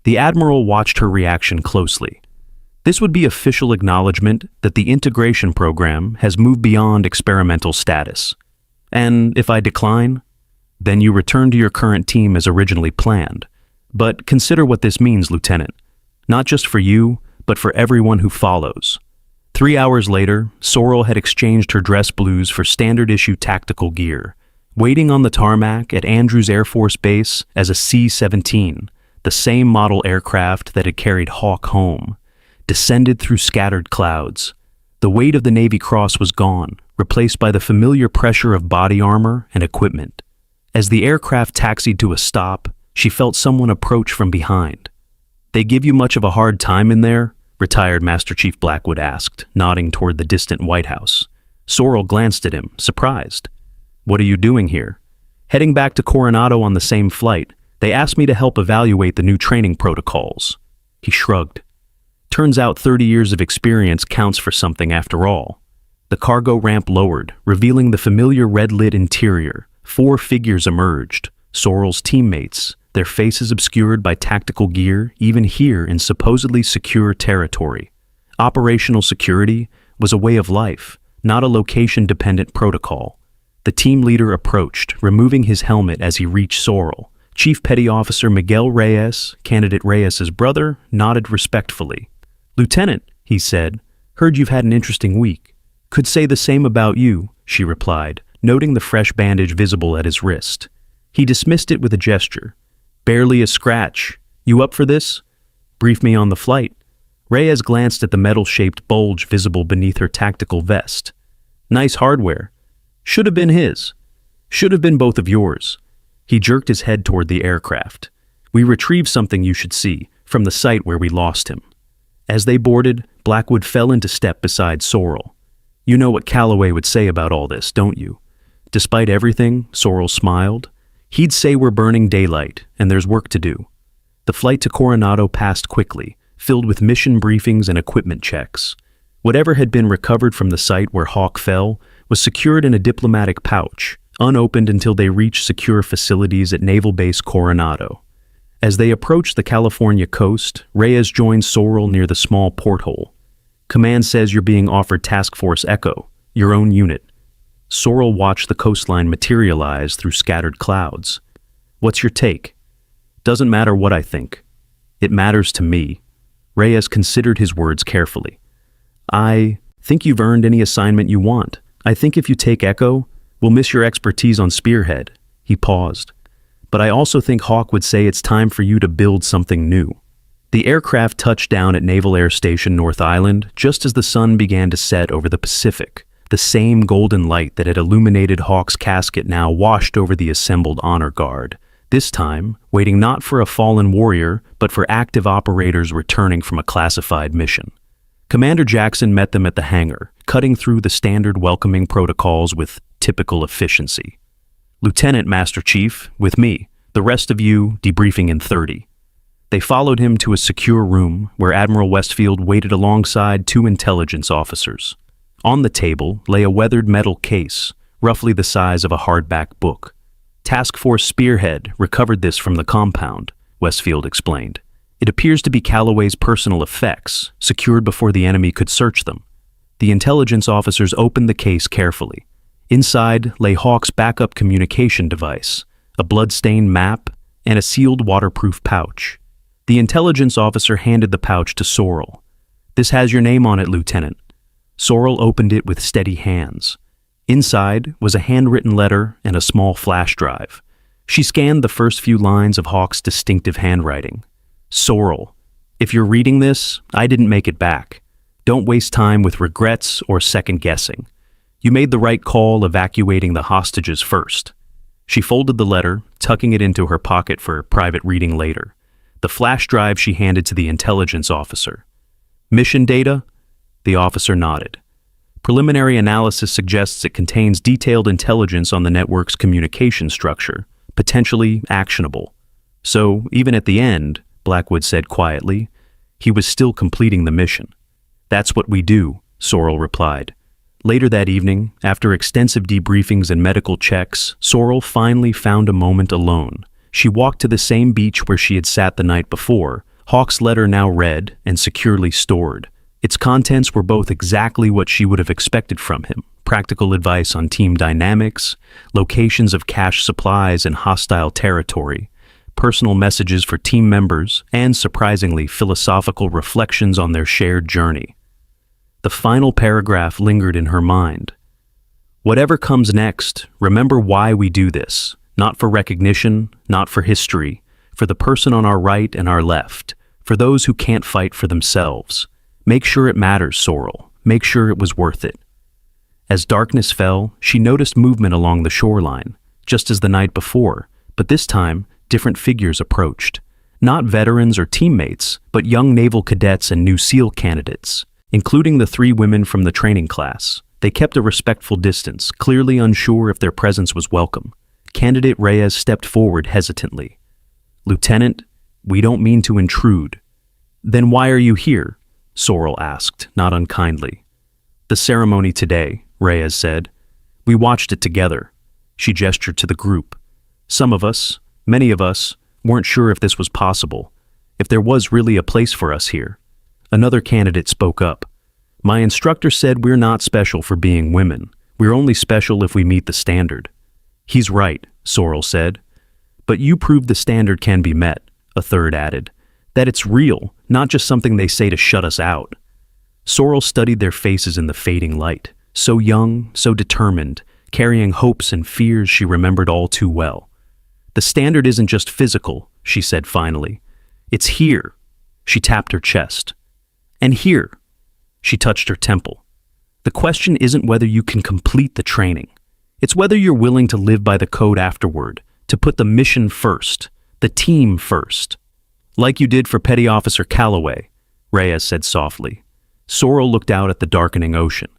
The Admiral watched her reaction closely. This would be official acknowledgement that the integration program has moved beyond experimental status. "And if I decline?" "Then you return to your current team as originally planned. But consider what this means, Lieutenant. Not just for you, but for everyone who follows." 3 hours later, Sorrel had exchanged her dress blues for standard-issue tactical gear, waiting on the tarmac at Andrews Air Force Base as a C-17, the same model aircraft that had carried Hawk home, descended through scattered clouds. The weight of the Navy Cross was gone, replaced by the familiar pressure of body armor and equipment. As the aircraft taxied to a stop, she felt someone approach from behind. "They give you much of a hard time in there?" retired Master Chief Blackwood asked, nodding toward the distant White House. Sorrel glanced at him, surprised. "What are you doing here?" "Heading back to Coronado on the same flight. They asked me to help evaluate the new training protocols." He shrugged. "Turns out 30 years of experience counts for something after all." The cargo ramp lowered, revealing the familiar red-lit interior. 4 figures emerged, Sorrel's teammates, their faces obscured by tactical gear even here in supposedly secure territory. Operational security was a way of life, not a location-dependent protocol. The team leader approached, removing his helmet as he reached Sorrel. Chief Petty Officer Miguel Reyes, candidate Reyes's brother, nodded respectfully. "Lieutenant," he said, "heard you've had an interesting week." "Could say the same about you," she replied, noting the fresh bandage visible at his wrist. He dismissed it with a gesture. "Barely a scratch. You up for this?" "Brief me on the flight." Reyes glanced at the metal-shaped bulge visible beneath her tactical vest. "Nice hardware. Should have been his. Should have been both of yours." He jerked his head toward the aircraft. "We retrieved something you should see, from the site where we lost him." As they boarded, Blackwood fell into step beside Sorrel. "You know what Calloway would say about all this, don't you?" Despite everything, Sorrel smiled. "He'd say we're burning daylight, and there's work to do." The flight to Coronado passed quickly, filled with mission briefings and equipment checks. Whatever had been recovered from the site where Hawk fell was secured in a diplomatic pouch, unopened until they reached secure facilities at Naval Base Coronado. As they approached the California coast, Reyes joined Sorrel near the small porthole. "Command says you're being offered Task Force Echo, your own unit." Sorrel watched the coastline materialize through scattered clouds. "What's your take?" "Doesn't matter what I think. It matters to me." Reyes considered his words carefully. "I think you've earned any assignment you want. I think if you take Echo, we'll miss your expertise on Spearhead." He paused. "But I also think Hawk would say it's time for you to build something new." The aircraft touched down at Naval Air Station North Island just as the sun began to set over the Pacific. The same golden light that had illuminated Hawk's casket now washed over the assembled honor guard, this time waiting not for a fallen warrior, but for active operators returning from a classified mission. Commander Jackson met them at the hangar, cutting through the standard welcoming protocols with typical efficiency. "Lieutenant, Master Chief, with me. The rest of you debriefing in 30. They followed him to a secure room where Admiral Westfield waited alongside 2 intelligence officers. On the table lay a weathered metal case, roughly the size of a hardback book. "Task Force Spearhead recovered this from the compound," Westfield explained. "It appears to be Calloway's personal effects, secured before the enemy could search them." The intelligence officers opened the case carefully. Inside lay Hawk's backup communication device, a blood-stained map, and a sealed waterproof pouch. The intelligence officer handed the pouch to Sorrel. "This has your name on it, Lieutenant." Sorrel opened it with steady hands. Inside was a handwritten letter and a small flash drive. She scanned the first few lines of Hawk's distinctive handwriting. "Sorrel, if you're reading this, I didn't make it back. Don't waste time with regrets or second-guessing. You made the right call evacuating the hostages first." She folded the letter, tucking it into her pocket for private reading later. The flash drive she handed to the intelligence officer. "Mission data?" The officer nodded. "Preliminary analysis suggests it contains detailed intelligence on the network's communication structure, potentially actionable." "So, even at the end," Blackwood said quietly, "he was still completing the mission." "That's what we do," Sorrel replied. Later that evening, after extensive debriefings and medical checks, Sorrel finally found a moment alone. She walked to the same beach where she had sat the night before, Hawk's letter now read and securely stored. Its contents were both exactly what she would have expected from him: practical advice on team dynamics, locations of cache supplies in hostile territory, personal messages for team members, and surprisingly philosophical reflections on their shared journey. The final paragraph lingered in her mind. "Whatever comes next, remember why we do this. Not for recognition, not for history, for the person on our right and our left, for those who can't fight for themselves. Make sure it matters, Sorrel. Make sure it was worth it." As darkness fell, she noticed movement along the shoreline, just as the night before, but this time, different figures approached. Not veterans or teammates, but young naval cadets and new SEAL candidates, including the 3 women from the training class. They kept a respectful distance, clearly unsure if their presence was welcome. Candidate Reyes stepped forward hesitantly. "Lieutenant, we don't mean to intrude." "Then why are you here?" Sorrel asked, not unkindly. "The ceremony today," Reyes said. "We watched it together." She gestured to the group. "Some of us, many of us, weren't sure if this was possible, if there was really a place for us here." Another candidate spoke up. "My instructor said we're not special for being women. We're only special if we meet the standard." "He's right," Sorrel said. "But you proved the standard can be met," a third added. "That it's real, not just something they say to shut us out." Sorrel studied their faces in the fading light, so young, so determined, carrying hopes and fears she remembered all too well. "The standard isn't just physical," she said finally. "It's here." She tapped her chest. "And here." She touched her temple. "The question isn't whether you can complete the training. It's whether you're willing to live by the code afterward, to put the mission first, the team first. Like you did for Petty Officer Calloway, Reyes said softly. Sorrel looked out at the darkening ocean.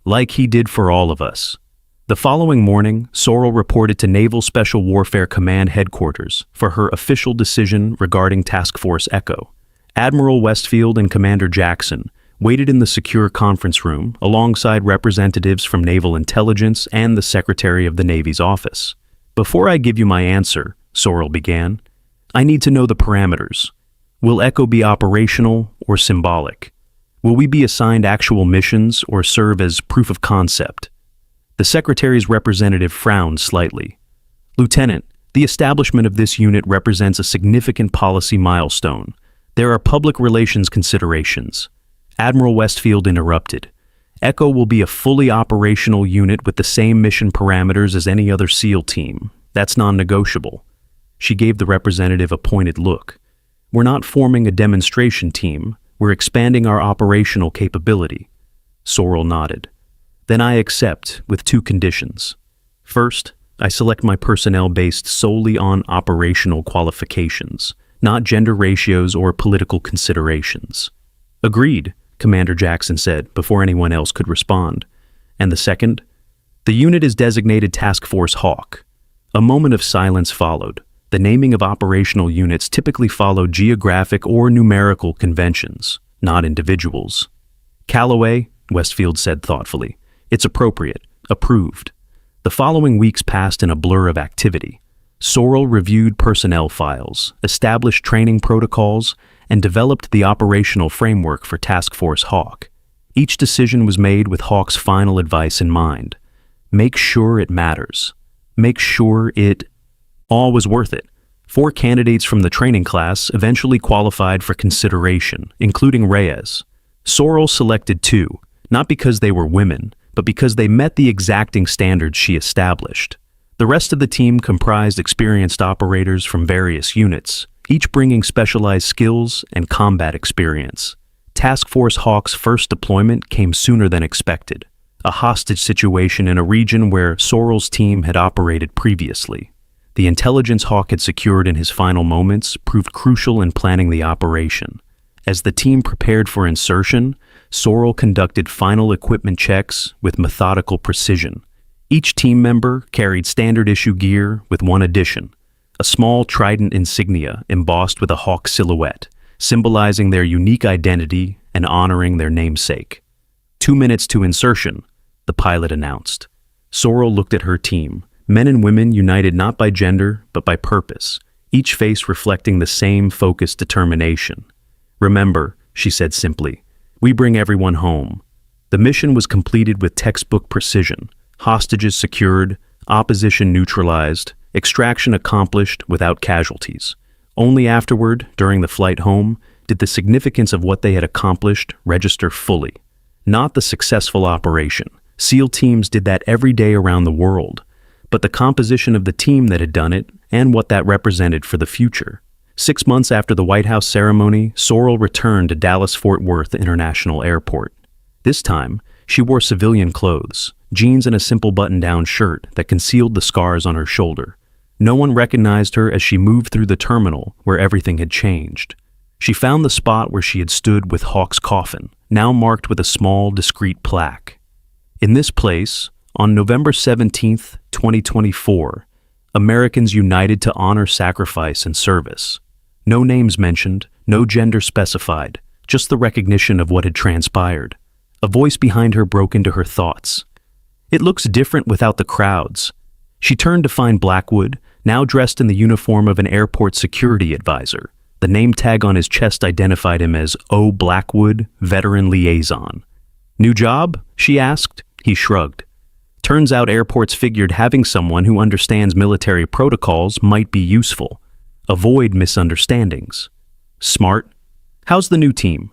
Like he did for all of us. The following morning, Sorrel reported to Naval Special Warfare Command Headquarters for her official decision regarding Task Force Echo. Admiral Westfield and Commander Jackson waited in the secure conference room alongside representatives from Naval Intelligence and the Secretary of the Navy's office. Before I give you my answer, Sorrel began, I need to know the parameters. Will Echo be operational or symbolic? Will we be assigned actual missions or serve as proof of concept? The Secretary's representative frowned slightly. Lieutenant, the establishment of this unit represents a significant policy milestone. There are public relations considerations. Admiral Westfield interrupted. Echo will be a fully operational unit with the same mission parameters as any other SEAL team. That's non-negotiable. She gave the representative a pointed look. We're not forming a demonstration team. We're expanding our operational capability. Sorrel nodded. Then I accept, with two conditions. First, I select my personnel based solely on operational qualifications, not gender ratios or political considerations. Agreed, Commander Jackson said before anyone else could respond. And the second? The unit is designated Task Force Hawk. A moment of silence followed. The naming of operational units typically follow geographic or numerical conventions, not individuals. Calloway, Westfield said thoughtfully. It's appropriate. Approved. The following weeks passed in a blur of activity. Sorrel reviewed personnel files, established training protocols, and developed the operational framework for Task Force Hawk. Each decision was made with Hawk's final advice in mind. Make sure it matters. Make sure it all was worth it. 4 candidates from the training class eventually qualified for consideration, including Reyes. Sorrel selected 2, not because they were women, but because they met the exacting standards she established. The rest of the team comprised experienced operators from various units, each bringing specialized skills and combat experience. Task Force Hawk's first deployment came sooner than expected, a hostage situation in a region where Sorrel's team had operated previously. The intelligence Hawk had secured in his final moments proved crucial in planning the operation. As the team prepared for insertion, Sorrel conducted final equipment checks with methodical precision. Each team member carried standard issue gear with one addition, a small trident insignia embossed with a hawk silhouette, symbolizing their unique identity and honoring their namesake. 2 minutes to insertion, the pilot announced. Sorrel looked at her team, men and women united not by gender but by purpose, each face reflecting the same focused determination. Remember, she said simply, we bring everyone home. The mission was completed with textbook precision, hostages secured, opposition neutralized, extraction accomplished without casualties. Only afterward, during the flight home, did the significance of what they had accomplished register fully. Not the successful operation. SEAL teams did that every day around the world, but the composition of the team that had done it and what that represented for the future. 6 months after the White House ceremony, Sorrel returned to Dallas-Fort Worth International Airport. This time, she wore civilian clothes, jeans and a simple button-down shirt that concealed the scars on her shoulder. No one recognized her as she moved through the terminal where everything had changed. She found the spot where she had stood with Hawk's coffin, now marked with a small, discreet plaque. In this place, on November 17, 2024, Americans united to honor sacrifice and service. No names mentioned, no gender specified, just the recognition of what had transpired. A voice behind her broke into her thoughts. It looks different without the crowds. She turned to find Blackwood, now dressed in the uniform of an airport security advisor. The name tag on his chest identified him as O. Blackwood, Veteran Liaison. New job? She asked. He shrugged. Turns out airports figured having someone who understands military protocols might be useful. Avoid misunderstandings. Smart. How's the new team?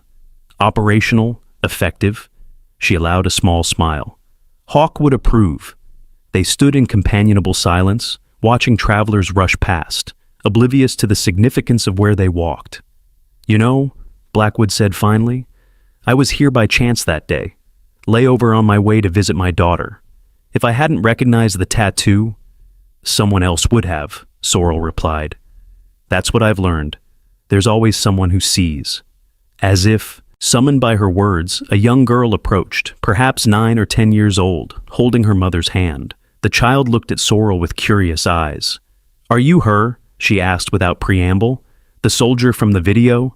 Operational? Effective? She allowed a small smile. Hawk would approve. They stood in companionable silence, watching travelers rush past, oblivious to the significance of where they walked. You know, Blackwood said finally, I was here by chance that day. Layover on my way to visit my daughter. If I hadn't recognized the tattoo, someone else would have. Sorrel replied. That's what I've learned. There's always someone who sees. As if, summoned by her words, a young girl approached, perhaps 9 or 10 years old, holding her mother's hand. The child looked at Sorrel with curious eyes. Are you her? She asked without preamble. The soldier from the video?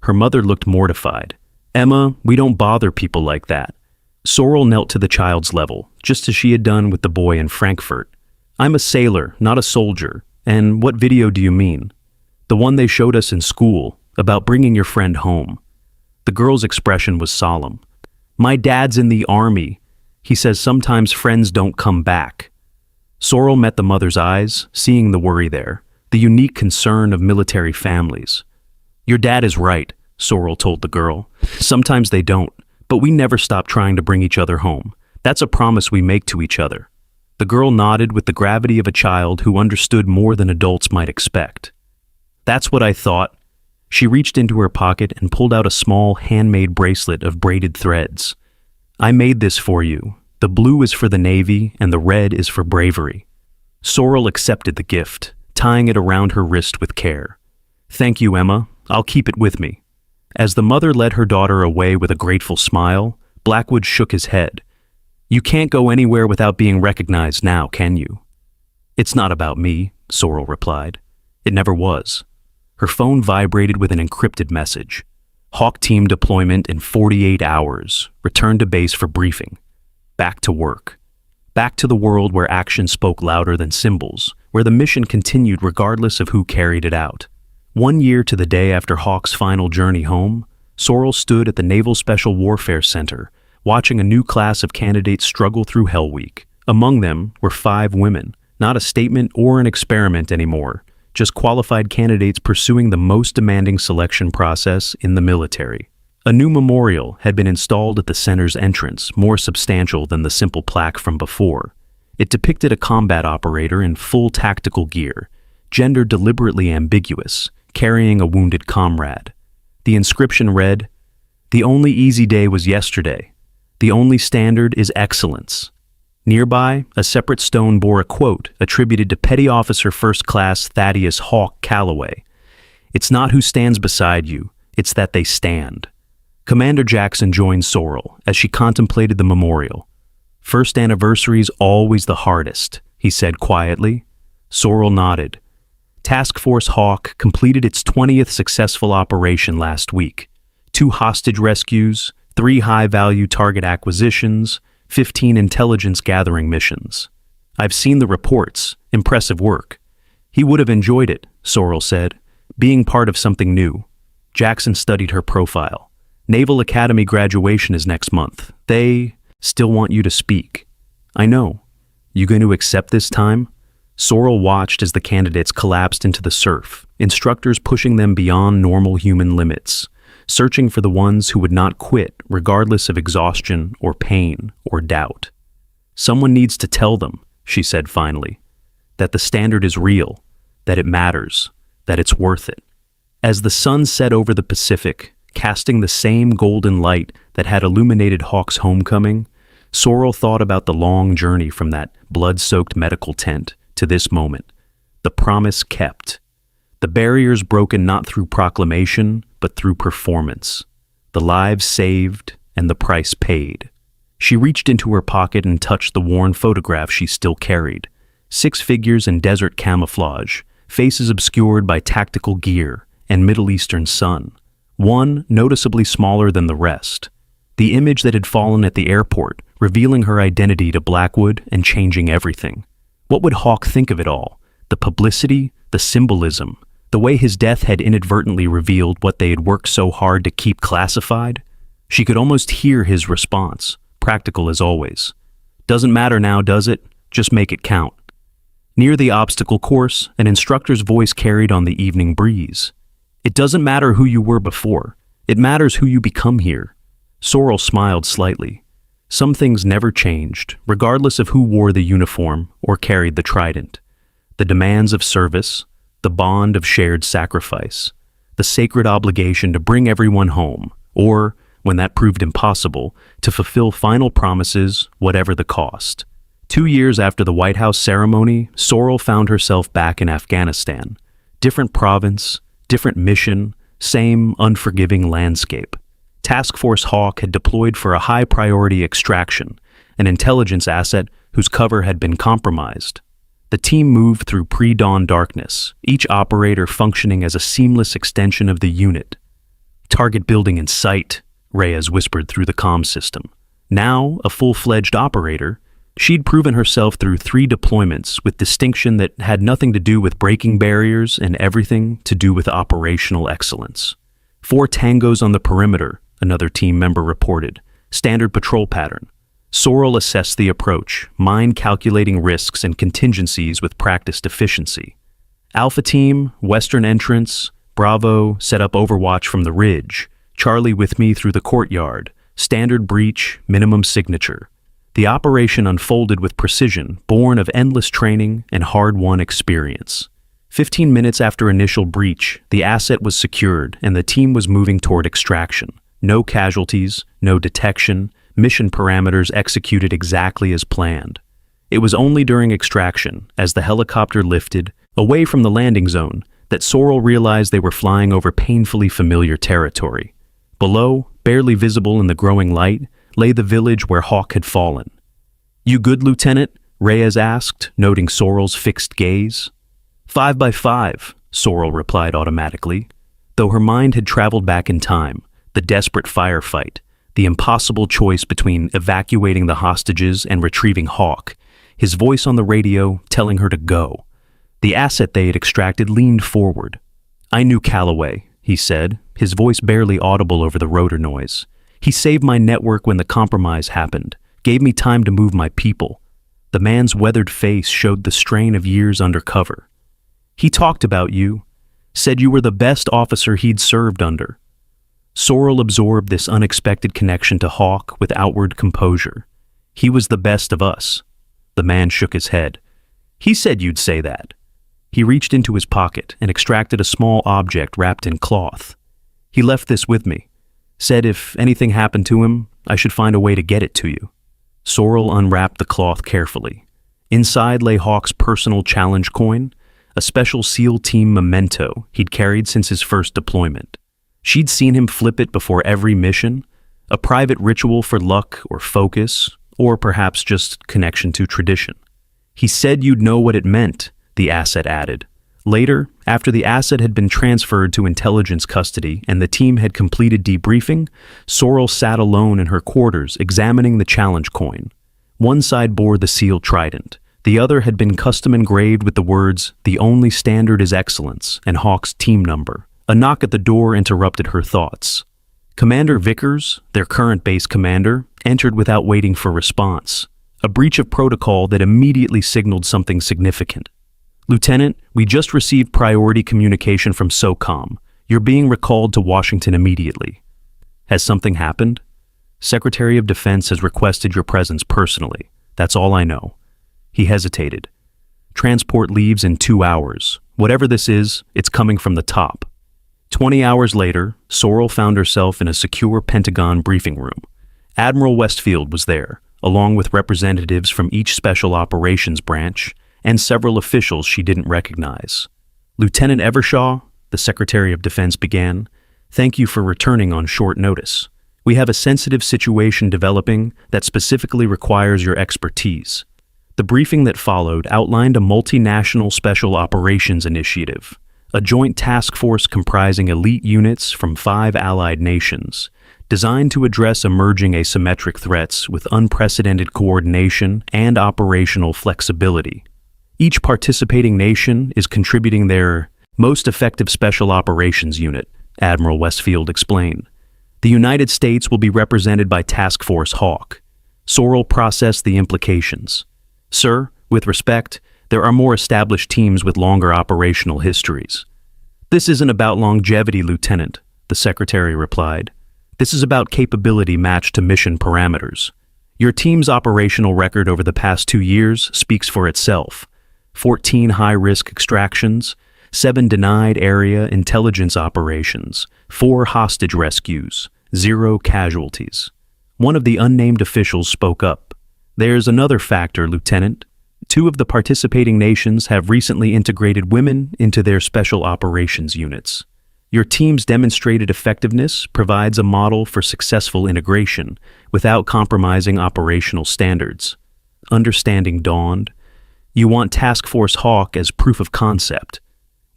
Her mother looked mortified. Emma, we don't bother people like that. Sorrel knelt to the child's level, just as she had done with the boy in Frankfurt. I'm a sailor, not a soldier. And what video do you mean? The one they showed us in school, about bringing your friend home. The girl's expression was solemn. My dad's in the army. He says sometimes friends don't come back. Sorrel met the mother's eyes, seeing the worry there, the unique concern of military families. Your dad is right, Sorrel told the girl. Sometimes they don't, but we never stop trying to bring each other home. That's a promise we make to each other. The girl nodded with the gravity of a child who understood more than adults might expect. That's what I thought. She reached into her pocket and pulled out a small handmade bracelet of braided threads. I made this for you. The blue is for the Navy and the red is for bravery. Sorrel accepted the gift, tying it around her wrist with care. Thank you, Emma. I'll keep it with me. As the mother led her daughter away with a grateful smile, Blackwood shook his head. You can't go anywhere without being recognized now, can you? It's not about me, Sorrel replied. It never was. Her phone vibrated with an encrypted message. Hawk team deployment in 48 hours. Return to base for briefing. Back to work. Back to the world where action spoke louder than symbols, where the mission continued regardless of who carried it out. 1 year to the day after Hawk's final journey home, Sorrel stood at the Naval Special Warfare Center, watching a new class of candidates struggle through Hell Week. Among them were 5 women, not a statement or an experiment anymore, just qualified candidates pursuing the most demanding selection process in the military. A new memorial had been installed at the center's entrance, more substantial than the simple plaque from before. It depicted a combat operator in full tactical gear, gender deliberately ambiguous, carrying a wounded comrade. The inscription read, "The only easy day was yesterday. The only standard is excellence." Nearby, a separate stone bore a quote attributed to Petty Officer First Class Thaddeus Hawk Calloway. It's not who stands beside you, it's that they stand. Commander Jackson joined Sorrel as she contemplated the memorial. First anniversary's always the hardest, he said quietly. Sorrel nodded. Task Force Hawk completed its 20th successful operation last week. 2 hostage rescues, 3 high-value target acquisitions, 15 intelligence gathering missions. I've seen the reports. Impressive work. He would have enjoyed it, Sorrel said, being part of something new. Jackson studied her profile. Naval Academy graduation is next month. They still want you to speak. I know. You going to accept this time? Sorrel watched as the candidates collapsed into the surf, instructors pushing them beyond normal human limits, searching for the ones who would not quit regardless of exhaustion or pain or doubt. Someone needs to tell them, she said finally, that the standard is real, that it matters, that it's worth it. As the sun set over the Pacific, casting the same golden light that had illuminated Hawk's homecoming, Sorrel thought about the long journey from that blood-soaked medical tent to this moment. The promise kept. The barriers broken not through proclamation, but through performance. The lives saved and the price paid. She reached into her pocket and touched the worn photograph she still carried. 6 figures in desert camouflage, faces obscured by tactical gear and Middle Eastern sun. One noticeably smaller than the rest. The image that had fallen at the airport, revealing her identity to Blackwood and changing everything. What would Hawk think of it all? The publicity, the symbolism, the way his death had inadvertently revealed what they had worked so hard to keep classified? She could almost hear his response, practical as always. Doesn't matter now, does it? Just make it count. Near the obstacle course, an instructor's voice carried on the evening breeze. It doesn't matter who you were before. It matters who you become here. Sorrel smiled slightly. Some things never changed, regardless of who wore the uniform or carried the trident. The demands of service, the bond of shared sacrifice, the sacred obligation to bring everyone home, or, when that proved impossible, to fulfill final promises, whatever the cost. 2 years after the White House ceremony, Sorrel found herself back in Afghanistan. Different province, different mission, same unforgiving landscape. Task Force Hawk had deployed for a high-priority extraction, an intelligence asset whose cover had been compromised. The team moved through pre-dawn darkness, each operator functioning as a seamless extension of the unit. "Target building in sight," Reyes whispered through the comm system. Now, a full-fledged operator, she'd proven herself through 3 deployments with distinction that had nothing to do with breaking barriers and everything to do with operational excellence. 4 tangos on the perimeter, another team member reported. Standard patrol pattern. Sorrel assessed the approach, mind-calculating risks and contingencies with practiced efficiency. Alpha Team, Western Entrance, Bravo set up overwatch from the ridge. Charlie with me through the courtyard. Standard breach, minimum signature. The operation unfolded with precision, born of endless training and hard-won experience. 15 minutes after initial breach, the asset was secured and the team was moving toward extraction. No casualties, no detection, mission parameters executed exactly as planned. It was only during extraction, as the helicopter lifted, away from the landing zone, that Sorrel realized they were flying over painfully familiar territory. Below, barely visible in the growing light, lay the village where Hawk had fallen. "You good, Lieutenant?" Reyes asked, noting Sorrel's fixed gaze. "5 by 5, Sorrel replied automatically. Though her mind had traveled back in time, the desperate firefight, the impossible choice between evacuating the hostages and retrieving Hawk, his voice on the radio telling her to go. The asset they had extracted leaned forward. "I knew Calloway," he said, his voice barely audible over the rotor noise. "He saved my network when the compromise happened, gave me time to move my people." The man's weathered face showed the strain of years undercover. "He talked about you, said you were the best officer he'd served under." Sorrel absorbed this unexpected connection to Hawk with outward composure. "He was the best of us." The man shook his head. "He said you'd say that." He reached into his pocket and extracted a small object wrapped in cloth. "He left this with me. Said if anything happened to him, I should find a way to get it to you." Sorrel unwrapped the cloth carefully. Inside lay Hawk's personal challenge coin, a special SEAL team memento he'd carried since his first deployment. She'd seen him flip it before every mission, a private ritual for luck or focus, or perhaps just connection to tradition. "He said you'd know what it meant," the asset added. Later, after the asset had been transferred to intelligence custody and the team had completed debriefing, Sorrel sat alone in her quarters examining the challenge coin. One side bore the SEAL trident. The other had been custom engraved with the words, "The only standard is excellence," and Hawk's team number. A knock at the door interrupted her thoughts. Commander Vickers, their current base commander, entered without waiting for response. A breach of protocol that immediately signaled something significant. "Lieutenant, we just received priority communication from SOCOM. You're being recalled to Washington immediately." "Has something happened?" "Secretary of Defense has requested your presence personally. That's all I know." He hesitated. "Transport leaves in 2 hours. Whatever this is, it's coming from the top." 20 hours later, Sorrel found herself in a secure Pentagon briefing room. Admiral Westfield was there, along with representatives from each special operations branch and several officials she didn't recognize. "Lieutenant Evershaw," the Secretary of Defense began, "thank you for returning on short notice. We have a sensitive situation developing that specifically requires your expertise." The briefing that followed outlined a multinational special operations initiative, a joint task force comprising elite units from 5 allied nations, designed to address emerging asymmetric threats with unprecedented coordination and operational flexibility. Each participating nation is contributing their most effective special operations unit, Admiral Westfield explained. The United States will be represented by Task Force Hawk. Sorrel processed the implications. "Sir, with respect, there are more established teams with longer operational histories." "This isn't about longevity, Lieutenant," the Secretary replied. "This is about capability matched to mission parameters. Your team's operational record over the past 2 years speaks for itself. 14 high-risk extractions, 7 denied area intelligence operations, 4 hostage rescues, 0 casualties." One of the unnamed officials spoke up. There's another factor, Lieutenant. Two of the participating nations have recently integrated women into their special operations units. Your team's demonstrated effectiveness provides a model for successful integration without compromising operational standards. Understanding dawned. You want Task Force Hawk as proof of concept.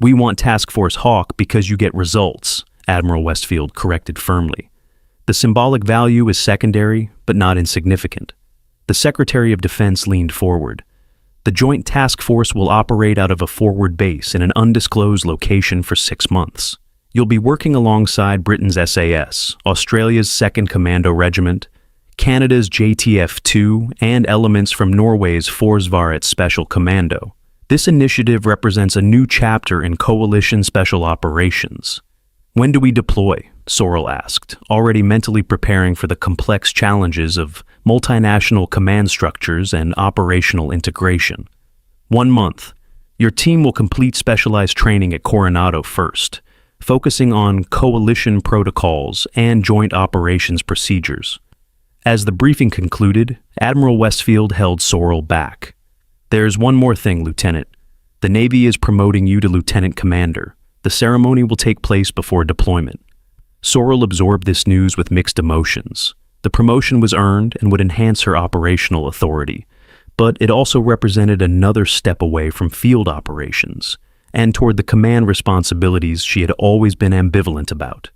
We want Task Force Hawk because you get results, Admiral Westfield corrected firmly. The symbolic value is secondary, but not insignificant. The Secretary of Defense leaned forward. The Joint Task Force will operate out of a forward base in an undisclosed location for 6 months. You'll be working alongside Britain's SAS, Australia's 2nd Commando Regiment, Canada's JTF-2, and elements from Norway's Forsvaret Special Commando. This initiative represents a new chapter in coalition special operations. When do we deploy? Sorrell asked, already mentally preparing for the complex challenges of multinational command structures and operational integration. 1 month. Your team will complete specialized training at Coronado first, focusing on coalition protocols and joint operations procedures. As the briefing concluded, Admiral Westfield held Sorrell back. There's one more thing, Lieutenant. The Navy is promoting you to Lieutenant Commander. The ceremony will take place before deployment. Sorrell absorbed this news with mixed emotions. The promotion was earned and would enhance her operational authority, but it also represented another step away from field operations and toward the command responsibilities she had always been ambivalent about.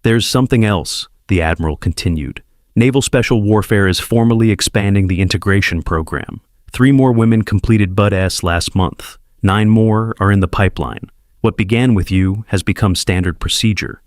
There's something else, the Admiral continued. Naval Special Warfare is formally expanding the integration program. 3 more women completed BUD-S last month. 9 more are in the pipeline. What began with you has become standard procedure.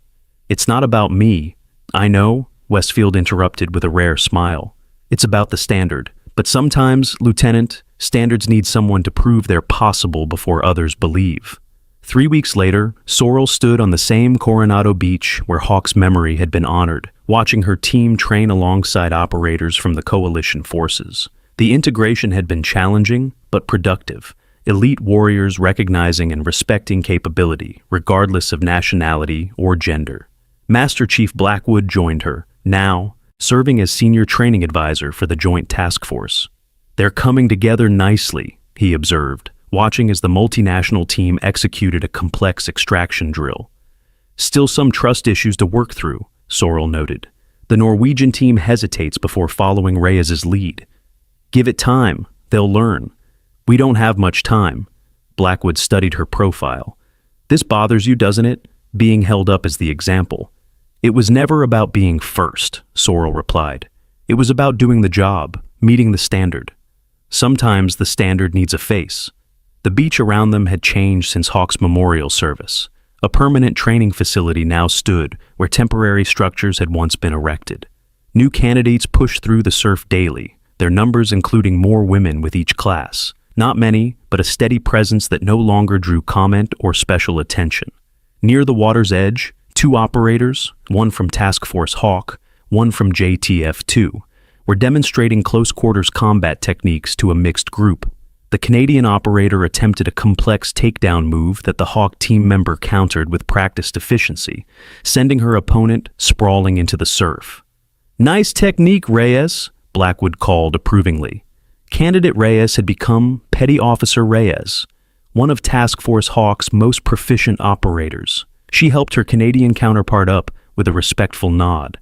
It's not about me. I know, Westfield interrupted with a rare smile. It's about the standard. But sometimes, Lieutenant, standards need someone to prove they're possible before others believe. 3 weeks later, Sorrell stood on the same Coronado beach where Hawk's memory had been honored, watching her team train alongside operators from the coalition forces. The integration had been challenging, but productive. Elite warriors recognizing and respecting capability, regardless of nationality or gender. Master Chief Blackwood joined her, now serving as senior training advisor for the Joint Task Force. They're coming together nicely, he observed, watching as the multinational team executed a complex extraction drill. Still some trust issues to work through, Sorrell noted. The Norwegian team hesitates before following Reyes's lead. Give it time, they'll learn. We don't have much time. Blackwood studied her profile. This bothers you, doesn't it? Being held up as the example. It was never about being first, Sorrell replied. It was about doing the job, meeting the standard. Sometimes the standard needs a face. The beach around them had changed since Hawk's memorial service. A permanent training facility now stood where temporary structures had once been erected. New candidates pushed through the surf daily, their numbers including more women with each class. Not many, but a steady presence that no longer drew comment or special attention. Near the water's edge, 2 operators, one from Task Force Hawk, one from JTF-2, were demonstrating close-quarters combat techniques to a mixed group. The Canadian operator attempted a complex takedown move that the Hawk team member countered with practiced efficiency, sending her opponent sprawling into the surf. "Nice technique, Reyes," Blackwood called approvingly. Candidate Reyes had become Petty Officer Reyes, one of Task Force Hawk's most proficient operators. She helped her Canadian counterpart up with a respectful nod.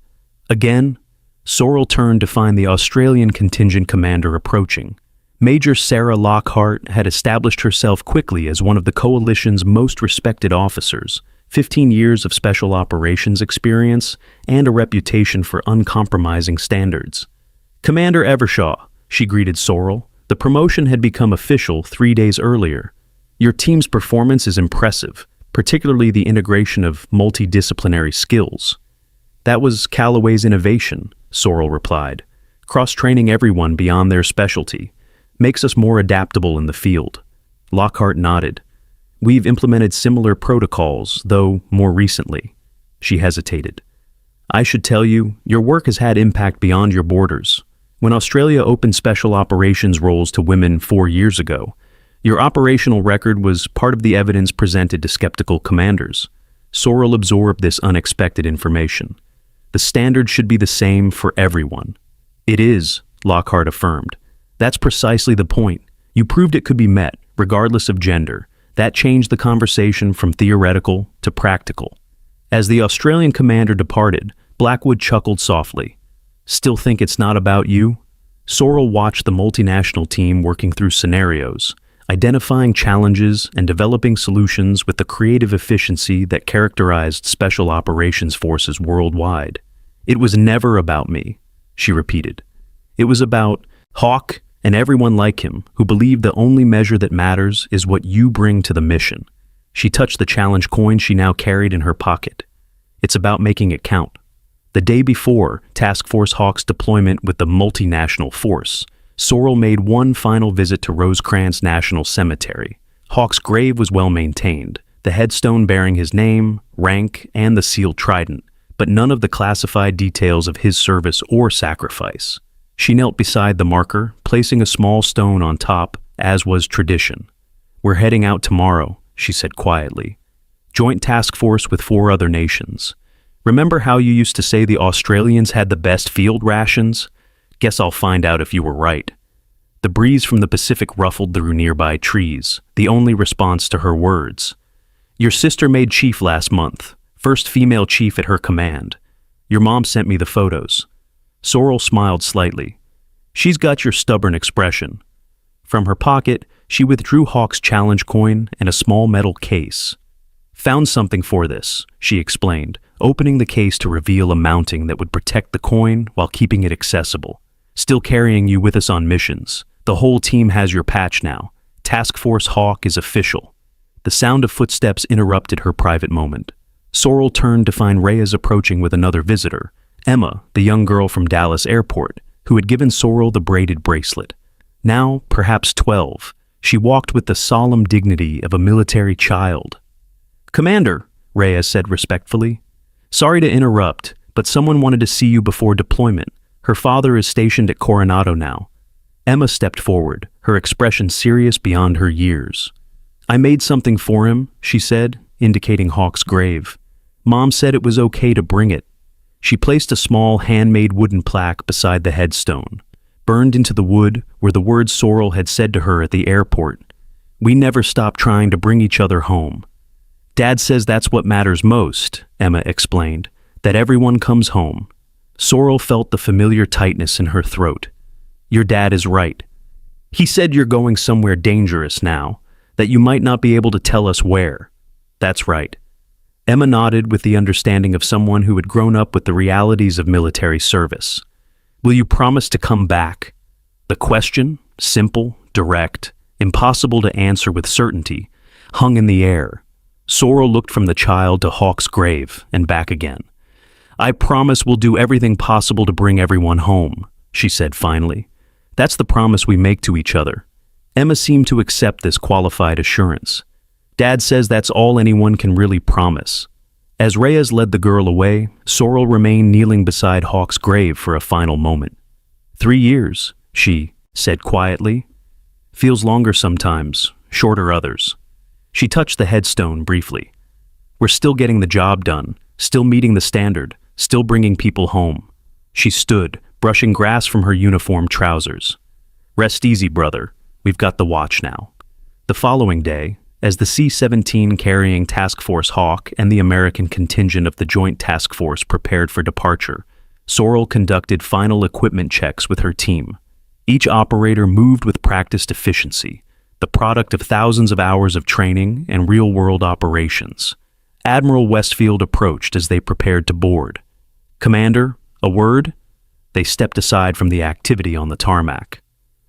Again, Sorrell turned to find the Australian contingent commander approaching. Major Sarah Lockhart had established herself quickly as one of the coalition's most respected officers, 15 years of special operations experience and a reputation for uncompromising standards. "Commander Evershaw," she greeted Sorrell. The promotion had become official 3 days earlier. "Your team's performance is impressive, particularly the integration of multidisciplinary skills." "That was Callaway's innovation," Sorrell replied. "Cross-training everyone beyond their specialty makes us more adaptable in the field." Lockhart nodded. "We've implemented similar protocols, though more recently." She hesitated. "I should tell you, your work has had impact beyond your borders. When Australia opened special operations roles to women 4 years ago, your operational record was part of the evidence presented to skeptical commanders." Sorrell absorbed this unexpected information. "The standard should be the same for everyone." "It is," Lockhart affirmed. That's precisely the point. You proved it could be met, regardless of gender. That changed the conversation from theoretical to practical. As the Australian commander departed, Blackwood chuckled softly. Still think it's not about you? Sorrel watched the multinational team working through scenarios, identifying challenges and developing solutions with the creative efficiency that characterized special operations forces worldwide. It was never about me, she repeated. It was about Hawk and everyone like him who believed the only measure that matters is what you bring to the mission. She touched the challenge coin she now carried in her pocket. It's about making it count. The day before Task Force Hawk's deployment with the multinational force, Sorrel made one final visit to Rosecrans National Cemetery. Hawk's grave was well maintained, the headstone bearing his name, rank, and the sealed trident, but none of the classified details of his service or sacrifice. She knelt beside the marker, placing a small stone on top, as was tradition. We're heading out tomorrow, she said quietly. Joint task force with 4 other nations. Remember how you used to say the Australians had the best field rations? Guess I'll find out if you were right. The breeze from the Pacific ruffled through nearby trees, the only response to her words. Your sister made chief last month, first female chief at her command. Your mom sent me the photos. Sorrel smiled slightly. She's got your stubborn expression. From her pocket, she withdrew Hawk's challenge coin and a small metal case. Found something for this, she explained, opening the case to reveal a mounting that would protect the coin while keeping it accessible. Still carrying you with us on missions. The whole team has your patch now. Task Force Hawk is official. The sound of footsteps interrupted her private moment. Sorrel turned to find Reyes approaching with another visitor, Emma, the young girl from Dallas Airport, who had given Sorrel the braided bracelet. Now, perhaps 12, she walked with the solemn dignity of a military child. Commander, Reyes said respectfully. Sorry to interrupt, but someone wanted to see you before deployment. Her father is stationed at Coronado now. Emma stepped forward, her expression serious beyond her years. I made something for him, she said, indicating Hawk's grave. Mom said it was okay to bring it. She placed a small handmade wooden plaque beside the headstone. Burned into the wood were the words Sorrel had said to her at the airport. We never stop trying to bring each other home. Dad says that's what matters most, Emma explained, that everyone comes home. Sorrel felt the familiar tightness in her throat. Your dad is right. He said you're going somewhere dangerous now, that you might not be able to tell us where. That's right. Emma nodded with the understanding of someone who had grown up with the realities of military service. Will you promise to come back? The question, simple, direct, impossible to answer with certainty, hung in the air. Sorrel looked from the child to Hawk's grave and back again. I promise we'll do everything possible to bring everyone home, she said finally. That's the promise we make to each other. Emma seemed to accept this qualified assurance. Dad says that's all anyone can really promise. As Reyes led the girl away, Sorrel remained kneeling beside Hawk's grave for a final moment. 3 years, she said quietly. Feels longer sometimes, shorter others. She touched the headstone briefly. We're still getting the job done, still meeting the standard, still bringing people home. She stood, brushing grass from her uniform trousers. Rest easy, brother. We've got the watch now. The following day, as the C-17 carrying Task Force Hawk and the American contingent of the Joint Task Force prepared for departure, Sorrel conducted final equipment checks with her team. Each operator moved with practiced efficiency, the product of thousands of hours of training and real-world operations. Admiral Westfield approached as they prepared to board. Commander, a word? They stepped aside from the activity on the tarmac.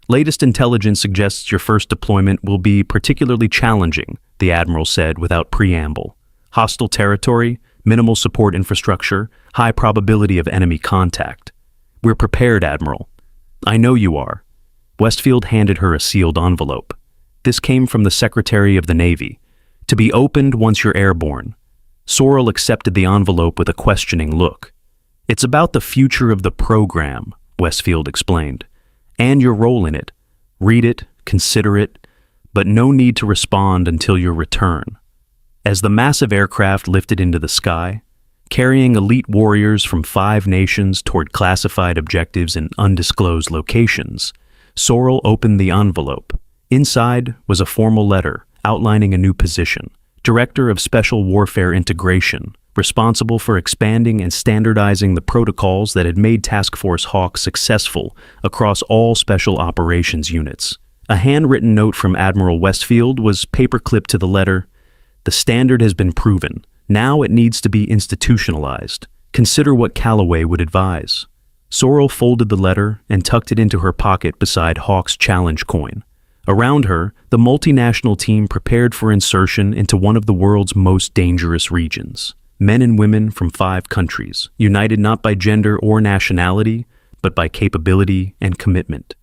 Latest intelligence suggests your first deployment will be particularly challenging, the Admiral said without preamble. Hostile territory, minimal support infrastructure, high probability of enemy contact. We're prepared, Admiral. I know you are. Westfield handed her a sealed envelope. This came from the Secretary of the Navy. To be opened once you're airborne. Sorrel accepted the envelope with a questioning look. It's about the future of the program, Westfield explained, and your role in it. Read it, consider it, but no need to respond until your return. As the massive aircraft lifted into the sky, carrying elite warriors from 5 nations toward classified objectives in undisclosed locations, Sorrel opened the envelope. Inside was a formal letter outlining a new position, Director of Special Warfare Integration, responsible for expanding and standardizing the protocols that had made Task Force Hawk successful across all special operations units. A handwritten note from Admiral Westfield was paperclipped to the letter. The standard has been proven. Now it needs to be institutionalized. Consider what Calloway would advise. Sorrel folded the letter and tucked it into her pocket beside Hawk's challenge coin. Around her, the multinational team prepared for insertion into one of the world's most dangerous regions. Men and women from 5 countries, united not by gender or nationality, but by capability and commitment.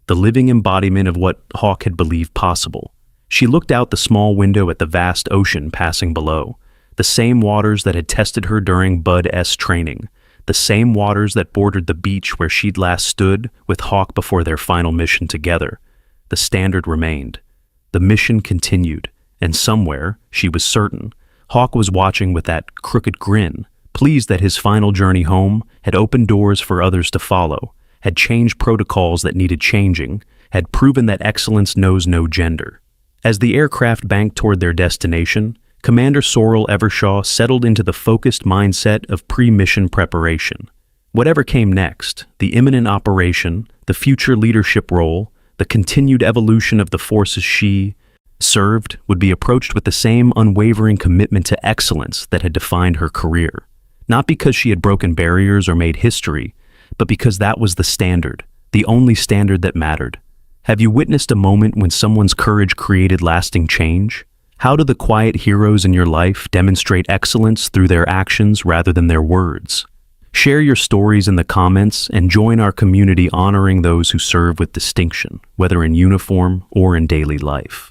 The living embodiment of what Hawk had believed possible. She looked out the small window at the vast ocean passing below, the same waters that had tested her during Bud S training, the same waters that bordered the beach where she'd last stood with Hawk before their final mission together. The standard remained. The mission continued, and somewhere, she was certain, Hawk was watching with that crooked grin, pleased that his final journey home had opened doors for others to follow, had changed protocols that needed changing, had proven that excellence knows no gender. As the aircraft banked toward their destination, Commander Sorrel Evershaw settled into the focused mindset of pre-mission preparation. Whatever came next, the imminent operation, the future leadership role, the continued evolution of the forces she served would be approached with the same unwavering commitment to excellence that had defined her career. Not because she had broken barriers or made history, but because that was the standard, the only standard that mattered. Have you witnessed a moment when someone's courage created lasting change? How do the quiet heroes in your life demonstrate excellence through their actions rather than their words? Share your stories in the comments and join our community honoring those who serve with distinction, whether in uniform or in daily life.